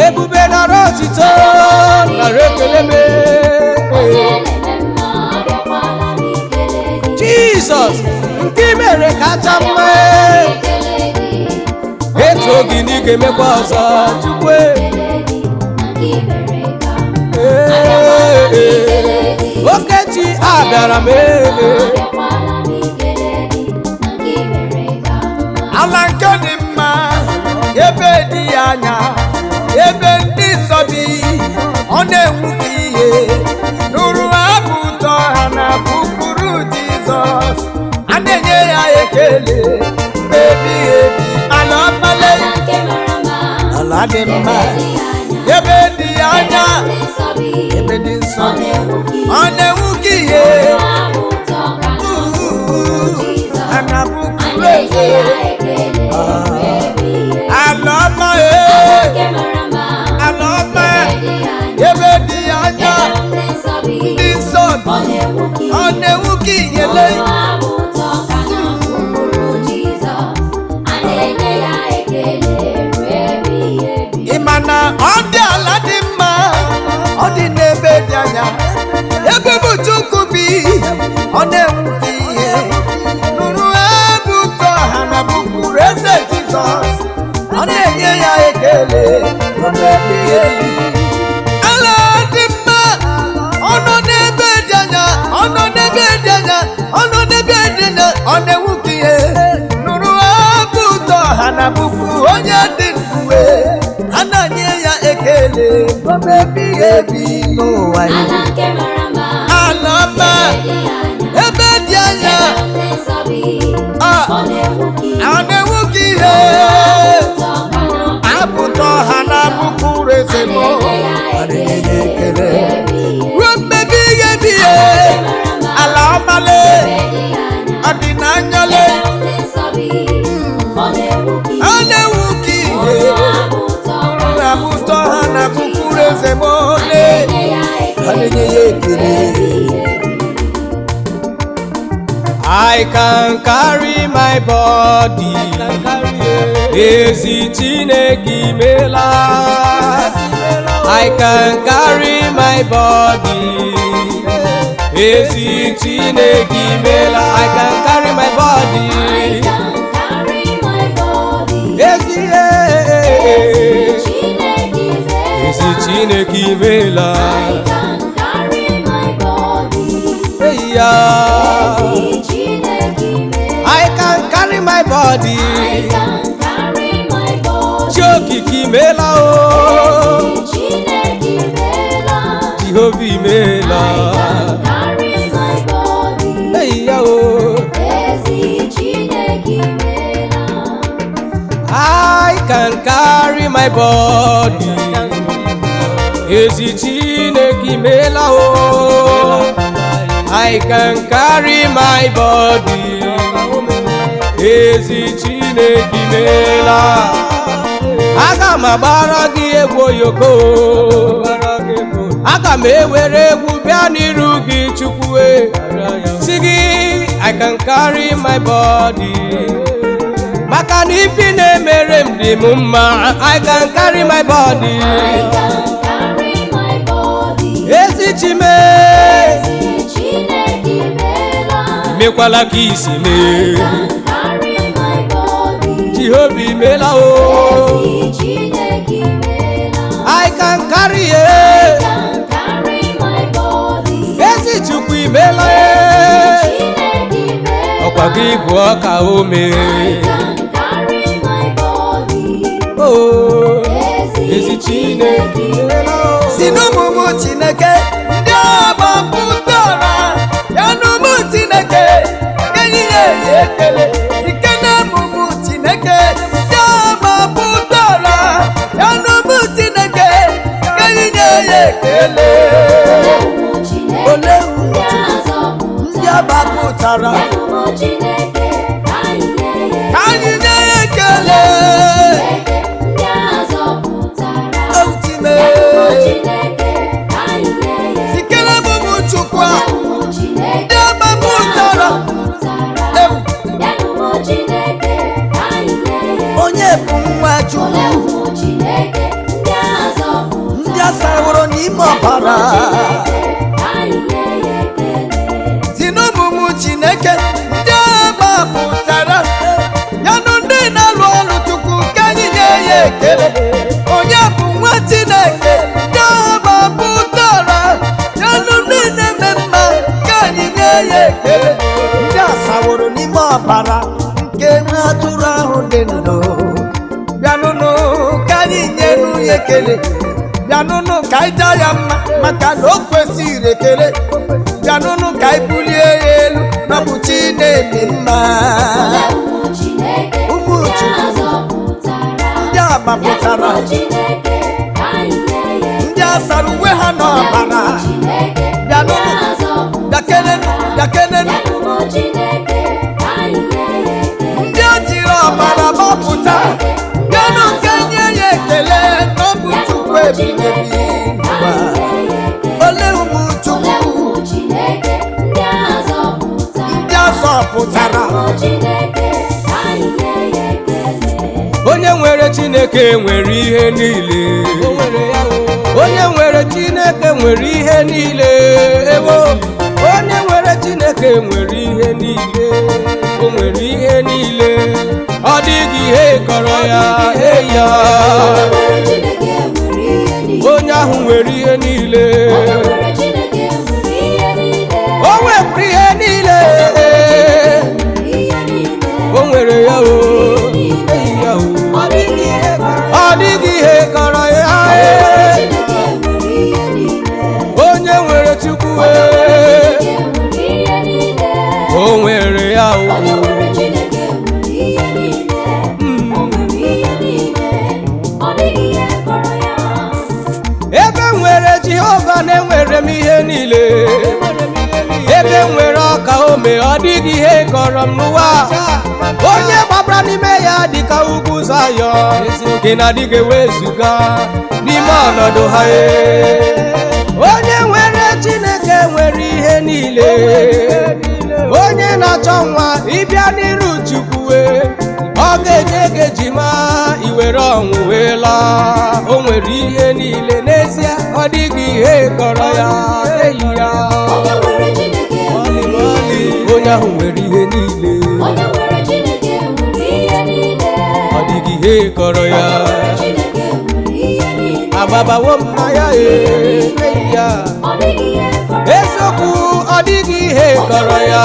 ebube nara otito nara ekele me Jizọs nke i mere kacha mma etu oge na ị ga-emekwa ọzọ Chukwu okechi abịara m ala nke dị mma ebe dị anya ebe ndị nsọ bi ọ na-enwuke ihe nụrụ abụ ụtọ ha na bụkpụrụ Jizọs a na-enye ya ekele ebi ebi ala ọmale ala dị mma ebe dị anya ebe dị nsọ ọ na-enwuke ihe a na bụkpụrụ eze ala ọma ala ọma ebe dị anya ndị nsọ ọ na-enwuke ihele ịma na ọ dị ala dị mma ọ dị n'ebe dị anya ebe bụ Chukwu bi ọ na-enwuke ihe nụrụ ebe ụtọ ha na bụkwuru eze Jizọs ọ na-enye ya ekele ala dị mma ọ nọ n'ebe dị anya ọ nọ n'ebe dị anya ọ nọ n'ebe dị anya ọ na-enwuke ihe nụrụ ebe ụtọ ha na bụkwu onye dị ndụ a na-enye ya ekele ebighị ebi n'ụwa ya ala ọma ebe dị anya ọ na-enwuke ihe abụtọ ha na-abụkwuru eze m ekele ruo mmebi ihe ebighị ala ọmale ọdịnanyale ọ na-enwuke ihe abụtọ ha na-abụkwuru eze m ole ha na-enye ya ekele I can carry my body ezi Chineke imela I can carry my body ezi Chineke imela I can carry my body ezi Chineke imela I can carry my body Chokiki imela Jehovah imela I can carry my body ezi Chineke imeela o. I can carry my body, ezi Chineke imeela. Aga m agbara gị egwu oyoko, aga m ewere egwu bịa n'iru gị Chukwu si gị I can carry my body, maka na ifi na-emere m dị m mma. I can carry my body, ezi Chime mekwala ka isi mee, Jehova imela o. I can carry it, ezi Chukwu imela ọkwa gị bụ ọka ome. Oh, ezi Chineke imela o. Si n'ụmụ Chineke ndị ọgbapụtara ya n'ụmụ Chineke enyi ya ekele. Sike n'ụmụ Chineke ndị ọgbapụtara ya n'ụmụ Chineke enyi ya ekele. Ole ndị ọgbapụtara ka anyị nye ya ekele. Sikere ụmụ Chukwu ndị ọgbapụtara onye bụ nwa Chukwu ndị asaworo n'ime ọbara. Si n'ụmụ Chineke ndị ọgbapụtara ya nụ ndị na-alụ ọrụ Chukwu ka anyị nye ya ekele. Onye bụ nwa Chineke ndị ọgbapụtara ya nụ ndị na-eme mma ka anyị nye ya ekele. Ndị asaworo n'ime ọbara nke nwa atụrụ ahụ dị ndụ, bịanụnụ ka anyị nyenu ya ekele. Bịanụnụ ka anyị jaa ya mma maka na o kwesịrị ekele. Bịanụnụ ka anyị bulie ya elu na ọ bụ Chi na-eme mma. Ụmụ Chukwu ndị agbapụtara ndị asara uwe ha n'ọbara, bịanụnụ bịakenenụ ndị o jiri ọbara gbapụta, bịanụ ka nye ya ekele na ọ bụ Chukwu ebighị ebi n'ụwa. Ole ụmụ Chukwu ndị azọpụtara. Onye nwere Chineke nwere ihe niile, onye nwere Chineke nwere ihe niile. Ewo, onye nwere Chineke nwere ihe niile, o nwere ihe niile, ọ dịghị ihe kọrọ ya. Eya, onye ahụ nwere ihe niile, o nwere ihe niile, o nwere ya o. Eya o, ọ dịghị ihe kọrọ ya. Onye nwere Chukwu o nwere ya o. Ebe nwere Jehova na-enwere m ihe niile, ebe nwere ọka ome ọ dịghị ihe kọrọ m n'ụwa. Onye gbabara n'ime ya dịka ugwu Zayọn, gị na-adịghị ewezuga n'ime ọnọdụ ha. Onye nwere Chineke nwere ihe niile, onye na-achọ nwa ịbịa n'iru Chukwu ọ ga-enye gị ejima iwere ọnwụ wee laa. O nwere ihe niile n'ezie, ọ dịghị ihe kọrọ ya. Eyi ya onye ahụ nwere ihe niile, ọ dịghị ihe kọrọ ya. Agbabawo mma ya eyi ya, eziokwu ọ dịghị ihe kọrọ ya.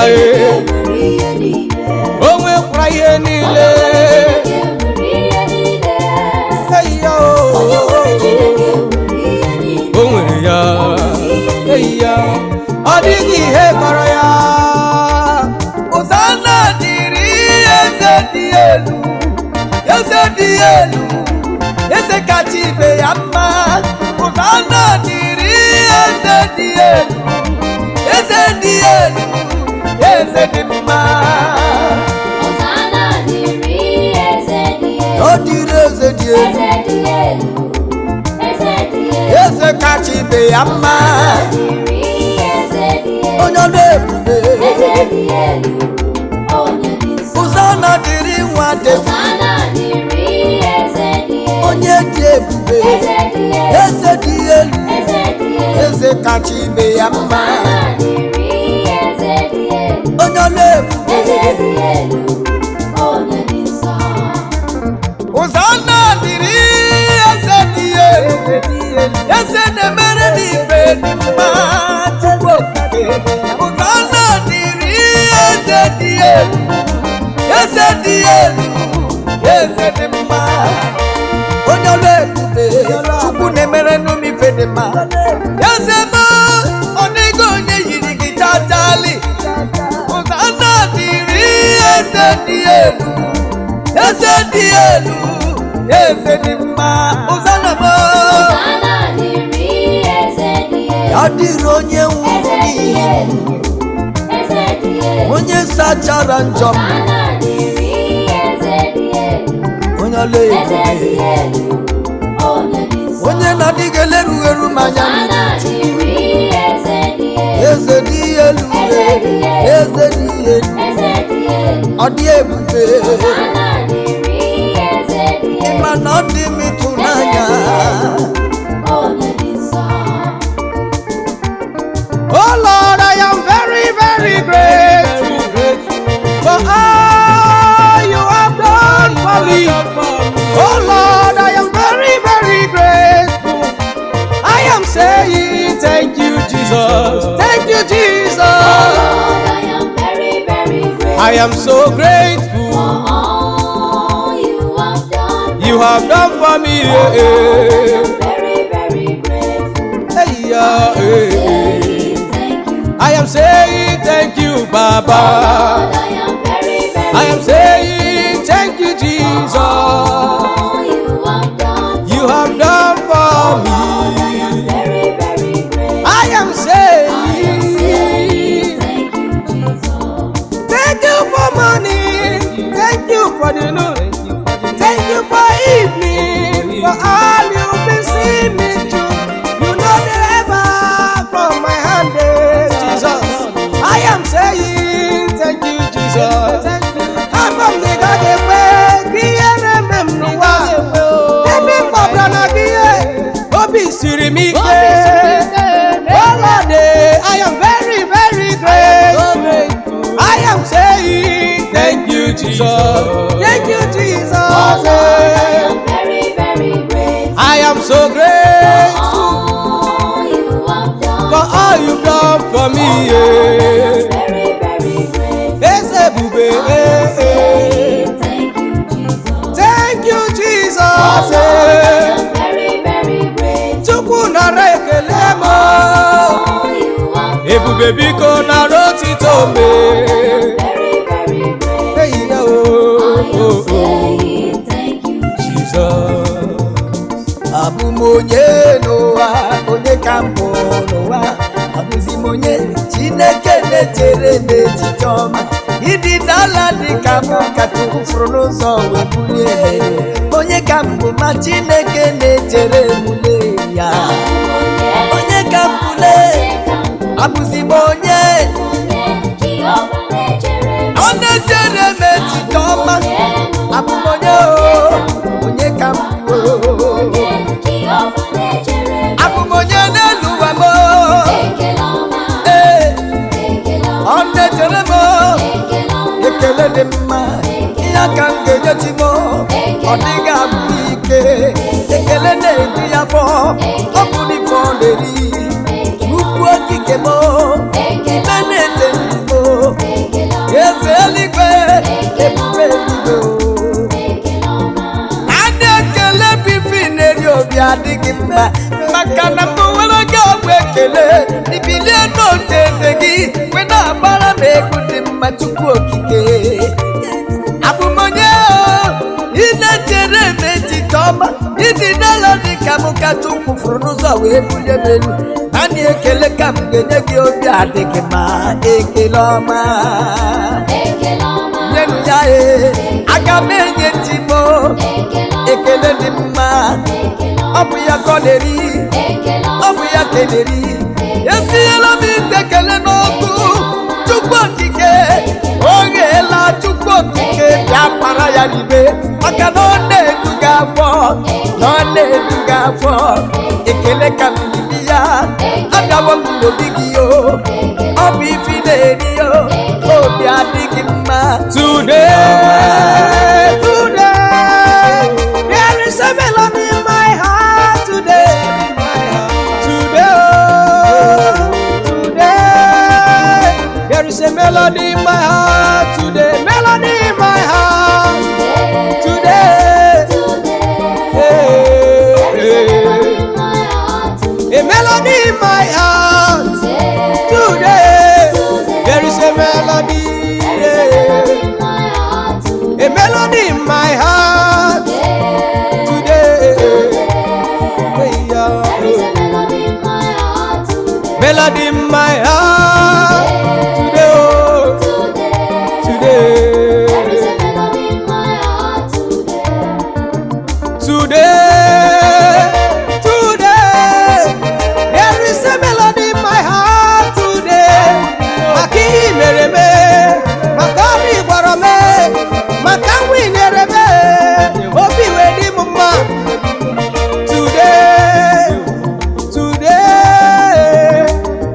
O nwekwara ihe niile. Eyi ya o nwere ya. Eyi ya, ọ dịghị ihe kọrọ ya. Ụzana dịrị eze dị elu, eze dị elu, eze kacha ibe ya mma. Ụzana eze dị mma. Hosanna dịrị eze dị elu. O dịrị eze dị elu. Eze dị elu. Eze dị elu. Eze kacha ibe ya mma. Dịrị eze dị elu. Onye ọrụ ebube. Eze dị elu. Onye dị nsọ. Hosanna dịrị nwa David. Hosanna dịrị eze dị elu. Onye dị ebube. Eze dị elu. Eze dị elu. Eze dị elu. Eze kacha ibe ya mma. Hosanna dịrị eze dị elu. Onye ọrụ ebube. Eze dị elu. Onye dị nsọ. Hosanna dịrị eze dị elu. Eze na-emere n'ife dị mma. Chukwu okike. Hosanna dịrị eze dị elu. Eze dị elu. Eze dị mma. Onye ọrụ ebube. Chukwu na-emere n'ife dị mma. Eze m, ọ dịghị onye yiri gị chachali. Hosanna dịrị eze dị elu. Eze dị elu. Eze dị mma. Hosanna m. Hosanna dịrị eze dị elu. Ya dịrị onye nwụrụ n'ihi Eze dị elu. onye sachara njọ m. Hosanna dịrị eze dị elu. Onye ọla Eze dị ebube. elu. Onye dị nsọ. Onye na-adịghị elerugheru m anya. Hosanna dịrị eze dị elu. Eze dị elu. Eze dị elu. Eze dị elu. Ọ dị ebube. Hosanna dịrị eze dị elu. Ịma na ọ dị m ịtụnanya. Onye dị nsọ. Oh Lord, I am very, very grateful for all you have done for me. Oh Lord, I am very, very grateful. I am saying thank you, Jesus. Thank you, Jesus. Lord, I am very, very grateful. I am so grateful. For all you have done. You have done for me. I am very, very grateful. Hey, yeah, hey, hey. Thank you. I am saying thank you, Baba. Lord, I am very, very I am saying thank you, Jesus. all you have done. You have done for Lord, I am me. very, very grateful. I am saying Thank you, Jesus. thank you for money. Thank you for the noon. Thank you for evening. For all you've been seeing me through. You know the ever from my hand, Jesus. I am saying thank you, Jesus. I'm from the God of siri m ike. Olade, I am very, very grateful. I am saying thank you, Jesus. Thank you, Jesus. I am very, very grateful. I am so grateful All you have done. for all you've done for me. Yeah. Very, very grateful. Eze bube, Thank you, Jesus. thank you, Jesus. I am very, very grateful. Chukwu nara ekele m. All you have done. Ebube biko nara otito me. Very, very grateful. Hey, yeah, I am oh, saying thank you, Jesus. Abụ m onye n'ụwa, onye ka m bụ n'ụwa. Abụzi m onye Chineke na-echere n'echiche ọma. Ịdị n'ala dị ka m ka Chukwu fụrụ n'ụzọ wee bulie elu. Onye ka m bụ ma Chineke na-echere mule ya. Onye ka m bụle, abụzi m onye ọ na-echere m echiche ọma. Abụ m onye onye ka m bụ abụ m onye n'elu ụwa m ee ọ na-echere m ekele dị mma ihe aka m ga-enyechi m ọ dịghị abụ ike ekele na-eju ya fọ ọ bụ n'ife ọ na-eri ukwu okike m ibe na-ete ndụ m eze eluigwe ebube eluigwe adị ekele bibi na-eri obi adịghị mma maka na mbụ nwere oge ọgwụ ekele ibilie n'otu eze gị wee na-agbara m egwu dị mma Chukwu okike abụmonye ị na-echere m echiche ọma ịdị n'ala dị ka m ka Chukwu fụrụ n'ụzọ wee bulie m elu na naanị ekele ka m ga-enye gị obi adịghị ma ekele ọma nyenu ya aga m enye ntimo ekele dị mma ọ bụ ya ka ọ na-eri ọ bụ ya ka eleri esiela m ite ekele n'ọkụ Chukwu okike ogheela Chukwu okike bịa kpara ya n'ime maka na ọ na-eduga afọ na ọ na-eduga afọ ekele ka m bibi ya agawo m n'obi gị o ọ bụ ifi na-eri o obi adịghị mma Today, there is a melody in my heart today. Today, there is a melody in my heart today. Melody in my heart today. A melody in my heart today. There is a melody. A melody in my heart today. Melody in my heart today. Oh, today. Today. There is a melody in my heart today. Maki mereme, makami gwarame, makawi nereme, obi wedi mama. Today,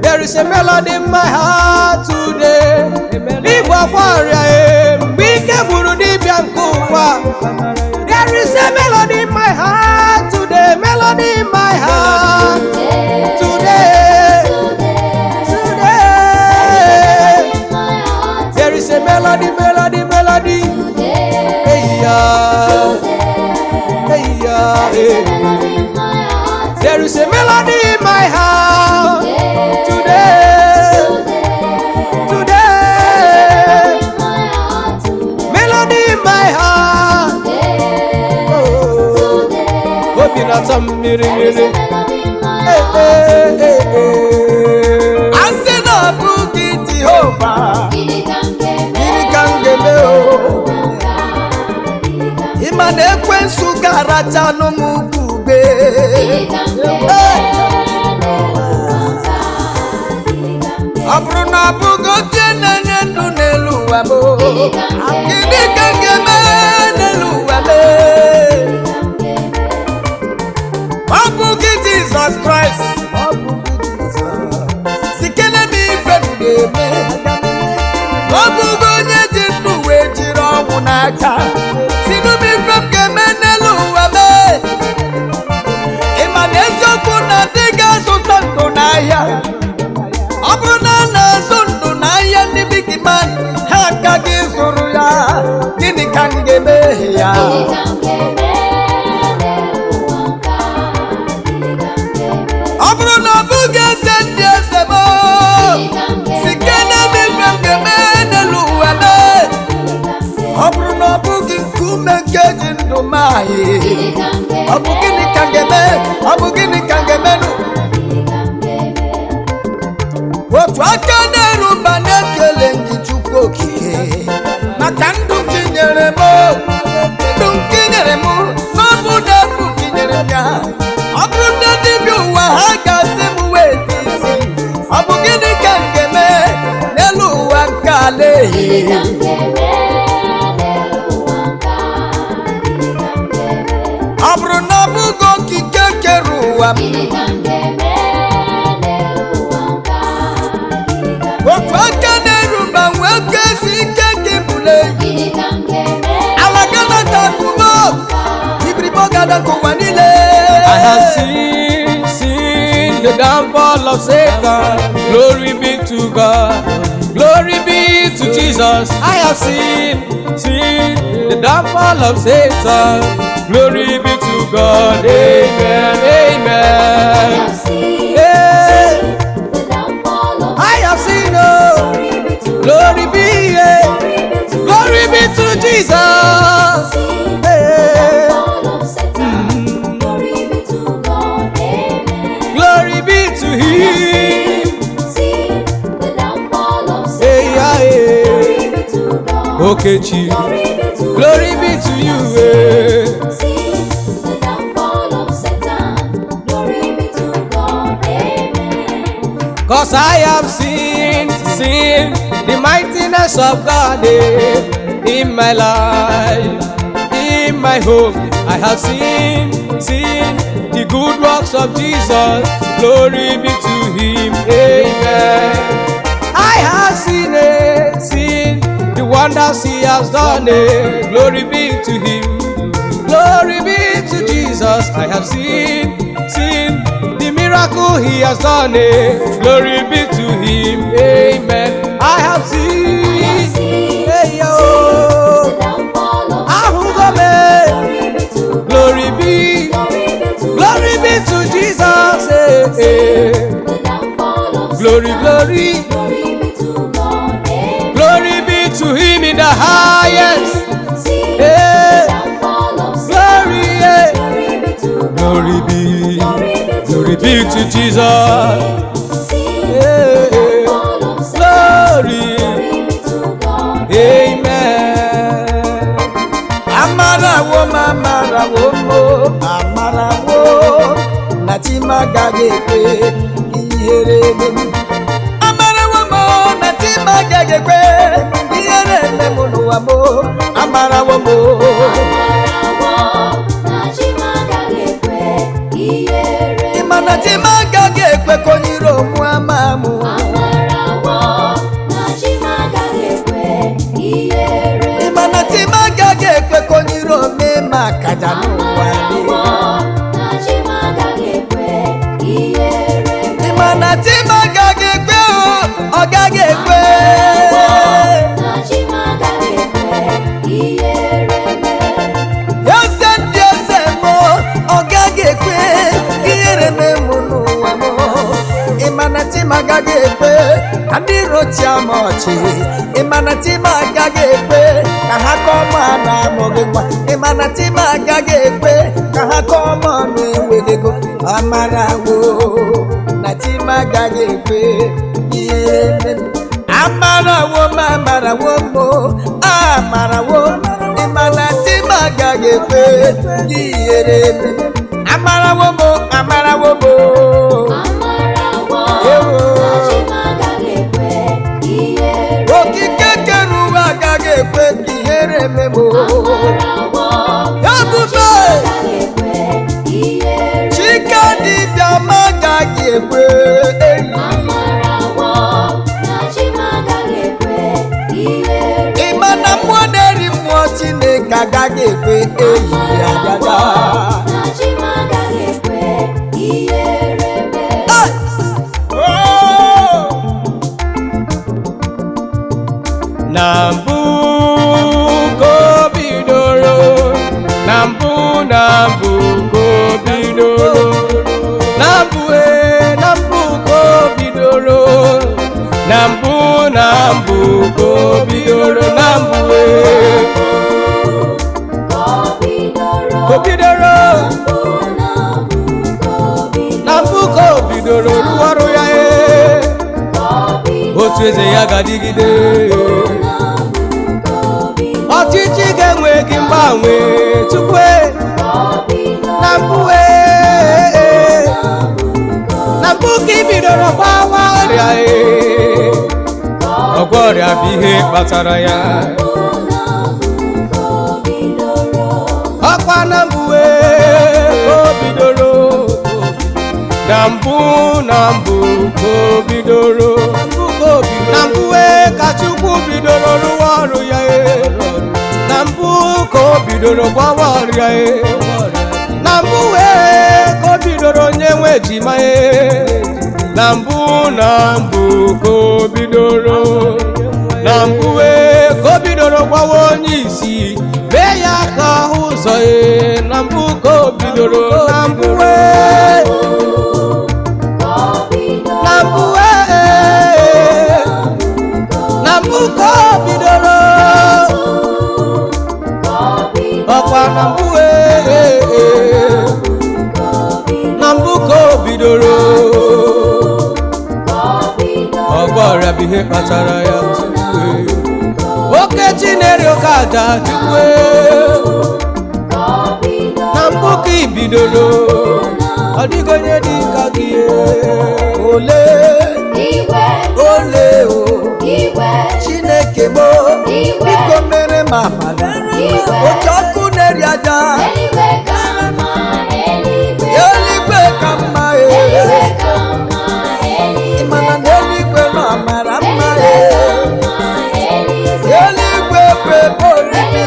there is a melody in my heart today. Igwa kwaria mbike buru di biankuwa. There is a melody in my heart today. Melody in my heart today. There is a melody. Hey yeah. There is a melody in my heart today. Melody in my heart. Oh, obi na tamiri. asị na ọ bụ gị Jehova gịnị ka m ga-eme o ịma na ekwensu ga-aracha n'ụmụ ugwu ọ bụrụ na ọ bụghị oche na-enye ndụ n'elu ụwa m gịnị ka m ga-eme n'elu ụwa m ọ bụ gị Jizọs Kraịst sikele m ife m ga-eme ọ bụghị onye ji ndụ wee jiri ọnwụ n'aka sinu m ife m ga-eme n'elu ụwa m ịma na eziokwu na ndị ga-azụta ndụ n'ahịa ọ bụrụ na a na-azụ ndụ n'ahịa ndị big man ha agaghị zụrụ ya gịnị ka m ga-eme ya ọ bụrụ na ọ bụghị eze ndị eze m sike na m ife m ga-eme n'elu ụwa m ọ bụrụ na ọ bụghị nkume nke ji ndụ m ahị ọ bụ gịnị ka m ga-eme ọ bụ gịnị ka m ga-emenụ otu aka na-eruba na-ekele gị Chukwu okike maka ndụ gị nyere m ndụ gị nyere m n'ọbụ na efu gị nyere m ya ọ bụrụ na dibịa ụwa ha ga-asị m wee dị isi ọ bụ gịnị ka m ga-eme n'elu ụwa nke ala ọ bụrụ na ọ bụghị okike kere ụwa m otu aka na-eruba wee kesi ike gị bụle ala galata kumo ibiribo gada nkụwa niile I have seen the downfall of Satan. Glory be to God. Glory be to Jesus. I have seen the downfall of Satan. Glory be to God. Amen. Amen. I have seen, glory be, glory be to Jesus. Glory be to Him. Okechi. Glory be to Glory be to you. See the downfall of Satan. Glory be to God. Amen. Cause I have seen the mightiness of God in my life, in my home. I have seen the good works of Jesus. Glory be to him. Amen. I have seen the wonders he has done. Glory be to him. Glory be to Jesus. I have seen the miracle he has done. Glory be to him. Amen. I have seen. Hey, yo. The downfall of Ahugome. Glory be to Glory be to Jesus. the downfall of Glory, glory. Glory be to God. Amen. Glory be to him in the highest. See Hey. the downfall of Glory, yeah. Glory be to God. Glory be to Jesus. See Yeah. the downfall of Glory. Glory be to God. Amen. Amarawo na chima gaghị ekwe ihere eme m. Amarawo na chima gaghị ekwe ihere eme m n'ụwa m. Amarawo ịma na chima gaghị ekwe ka onye iro mụ ama mụ. Ịma na chima gaghị ekwe ka onye iro mee m akaja n'ụwa niile. Ịma na chima gaghị ekwe ọ gaghị ekwe. Eze ndị eze m ọ gaghị ekwe ihere mee m n'ụwa m. Ịma na chima agaghị ekwe ka ndị iro chịa m ọchị. Ịma na chima agaghị ekwe ka ha kọọ m na amụghị nwa. Ịma na chima agaghị ekwe ka ha kọọ m ọnụ enweghị ego. Amarawo na chima agaghị ekwe ihere mee m. Amarawo ịma na chima agaghị ekwe ihere mee m. Amarawo okike kere ụwa agaghị ekwe ka ihere eme m. Ebube Chike dibịa m agaghị ekwe enyi. Ịma na mmụọ na-eri mmụọ Chineke agaghị ekwe enyi ya dada. Na mbụ ka o bidoro, na mbụ ka o bidoro, na mbụ ka o bidoro, na mbụ ka o bidoro, na mbụ ka o bidoro, na mbụ ka o bidoro rụọ ọrụ ya. Otu eze ya ga-adịgide. Ọchịchị ga-enweghị mgbanwe tupu na mbụ ka ị bidoro gbawa ọrịa. Ọgwọ ọrịa bụ ihe kpatara ya. Ọkwa na mbụ ka o bidoro, na mbụ ka o bidoro, na mbụ ka Chukwu bidoro rụwa ọrụ ya. Na mbụ ka o bidoro gbawa ọrịa. Na mbụ ka o bidoro nyewe ejima. Na mbụ ka o bidoro, na mbụ ka o bidoro gbawa onye isi mee ya ka ahụ ụzọ. Na mbụ ka o bidoro, na mbụ ka o bidoro. Ọkwa na mbụ ka o bidoro. Ọgwọ ọrịa bụ ihe kpatara ya. Oke chinere oke aja chukwu na mbụ ka ibidoro ọ dịghị onye dị ka gị ole ole o Chineke mo biko mere m amara oke ọkụ na-eri aja eluigwe ka mma ịmana na eluigwe nọ mara mma eluigwe bụ ebe obibi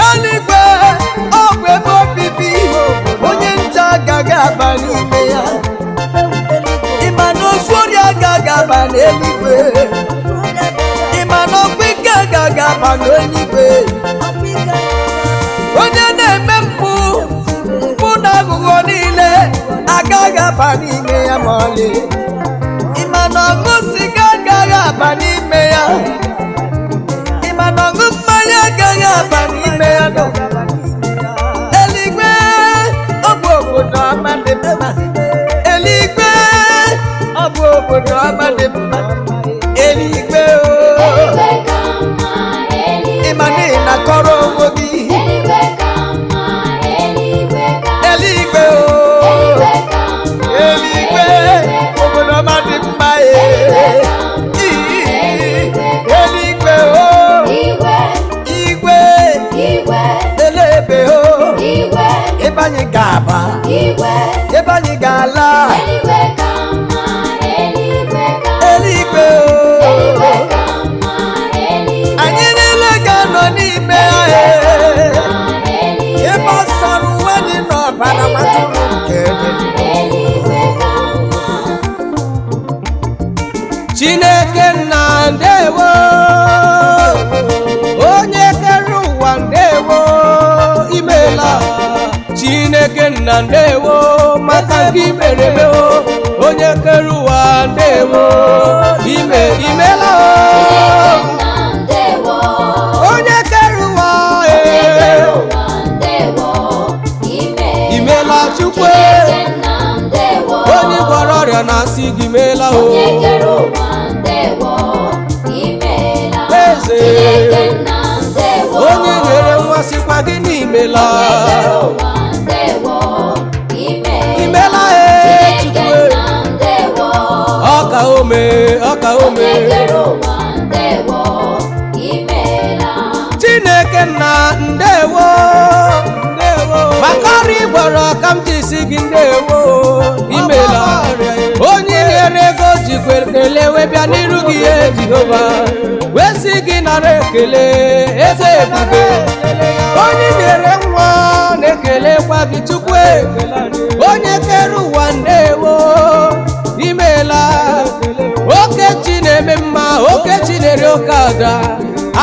eluigwe ọ bụ ebe obibi onye nche agaghị aba n'ime ya ịma na ozu ori agaghị aba n'eluigwe ịma na ọkwa ike agaghị aba n'eluigwe onye na-eme mpụ na aghụghọ niile agaghị aba n'ime ya ma ọlị ịma na ọṅụ siga agaghị aba n'ime ya ịma na ọṅụ mmanya agaghị aba n'ime ya nọ eluigwe ọ bụ obodo ọma dị mma eluigwe ọ bụ obodo ọma dị mma eluigwe ịma na ị na-akọrọ onwe gị eluigwe eluigwe obodo ọma dị mma eluigwe igwe elebe ebe anyị ga-aba ebe anyị ga-ala eluigwe anyị niile ga-anọ n'ime ya ebe ọ sara uwe anyị n'ọbara matụrụ nke dị Chineke nna ndewo onye kere ụwa ndewo imela Chineke nna ndewo maka nke imere mewo onye kere ụwa ndewo imela onye kere ụwa imela Chukwu onye gwọrọ ọrịa na-asị gị meela eze onye nyere nwa sịkwa gị n'imela imela Chukwu ọka ome Chineke nna ndewo maka ọrụ ịgbọrọ ka m ji si gị ndewo imela onye nyere ego jikwa ekele wee bịa n'iru gị Jehova wee sị gị nara ekele eze ebube onye nyere nwa na-ekelekwa gị Chukwu onye kere ụwa ndewo imela okechi na-eme mma okechi na-eri oke aja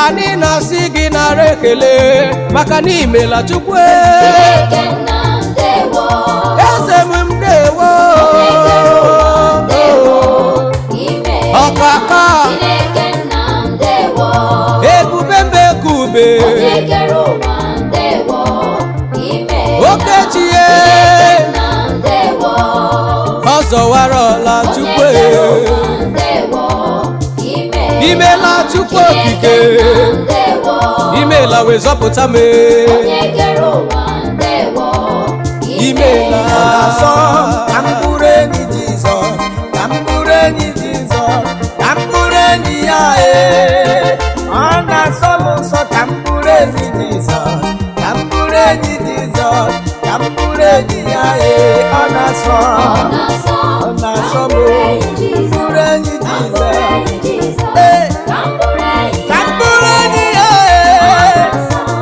anyị na-asị gị nara ekele maka na imela Chukwu eze m ndewo ọkaka ebube mbekube okechie ọ zọwara ọla Chukwu imela Chukwu okike imela wee zọpụta m imela ọsọ ka m bụrụ enyi Jizọs ka m bụrụ enyi Jizọs ka m bụrụ enyi ya ọ na-asọ m nsọ ka m bụrụ enyi Jizọs ka m bụrụ enyi Jizọs ka m bụrụ enyi ya ọ na-asọ m bụrụ enyi Jizọs ka m bụrụ enyi ya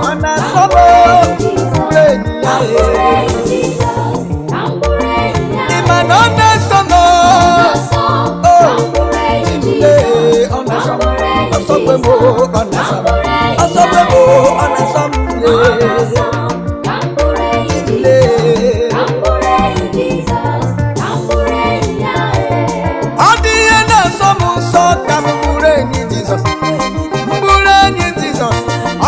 ọ na-asọ m bụrụ enyi ya ịma na ọ na-asọ m ọ dị ihe na-asọ m nsọ ka m bụrụ enyi Jizọs mbụrụ enyi Jizọs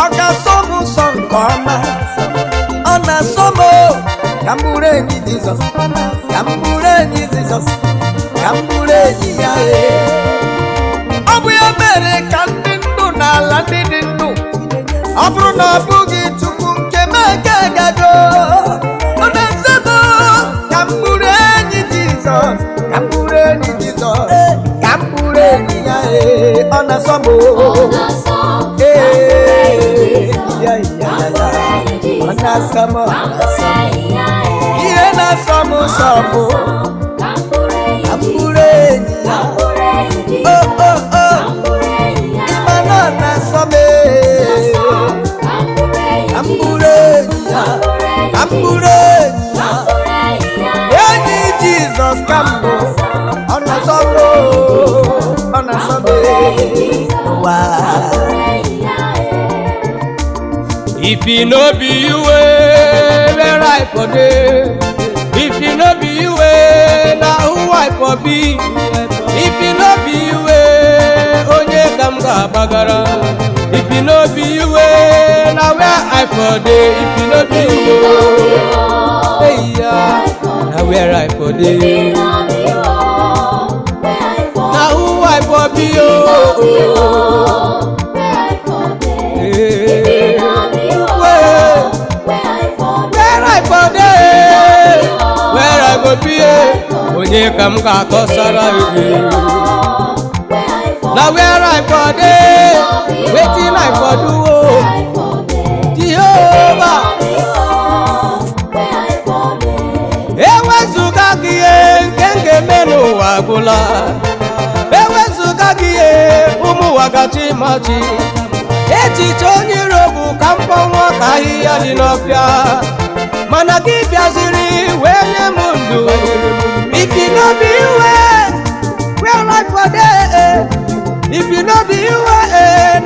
ọ ga-asọ m nsọ nke ọma ọ na-asọ m ka m bụrụ enyi Jizọs ka m bụrụ enyi Jizọs ka m bụrụ enyi ya ọ mere ka ndị ndụ n'ala ndị dị ndụ. Ọ bụrụ na ọ bụghị Chukwu nke m agagado, ọ na-asọgo ka m bụrụ enyi Jizọs, ka m bụrụ enyi Jizọs, ka m bụrụ enyi ya. Ọ na-asọ m, ọ na-asọ m, ihe na-asọ m sọ bụ ka m bụrụ enyi ya. Ịma na ọ na-asọ m, ka m bụrụ enyi ya, ka m bụrụ enyi ya. Enyi Jizọs ka m bụ, ọ na-asọ m, ọ na-asọ m. If it no be you, where I for day. If it no be you, now who I for be. If it no be you, onye kam ga bagara. If it no be you, now where I for day. If it no be you, hey yeah, now where I for day. Now who I for be, where I go be, onye kam ga kosara now where I for dey, wetin I for do, Jehovah. Ewezuga gị nke ga-eme n'ụwa agwụla, ewezuga gị ụmụ ụwa gachi machi. Echiche onye iro bụ ka mkpọnwụ ka ahịhịa dị n'ọfịa, mana gị bịaziri wee nye m ndụ. If you no be you, where I for dey. If you no be you,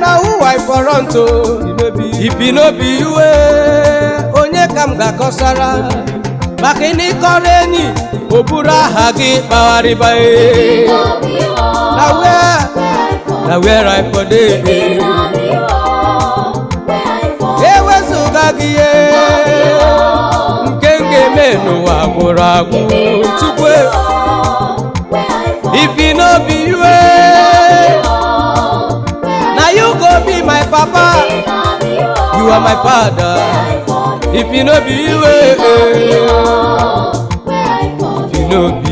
now who I for run to. If you no be you, onye kam ga kosara. Maka ịnị kọrọ enyi o buru aha gị kpagharịba. Now where I for dey. Ewezuga gị nke ga-eme n'ụwa gwụrụ agwụ Chukwu. If you no be you, now you go be my papa, you are my father. If you no be you, if you no be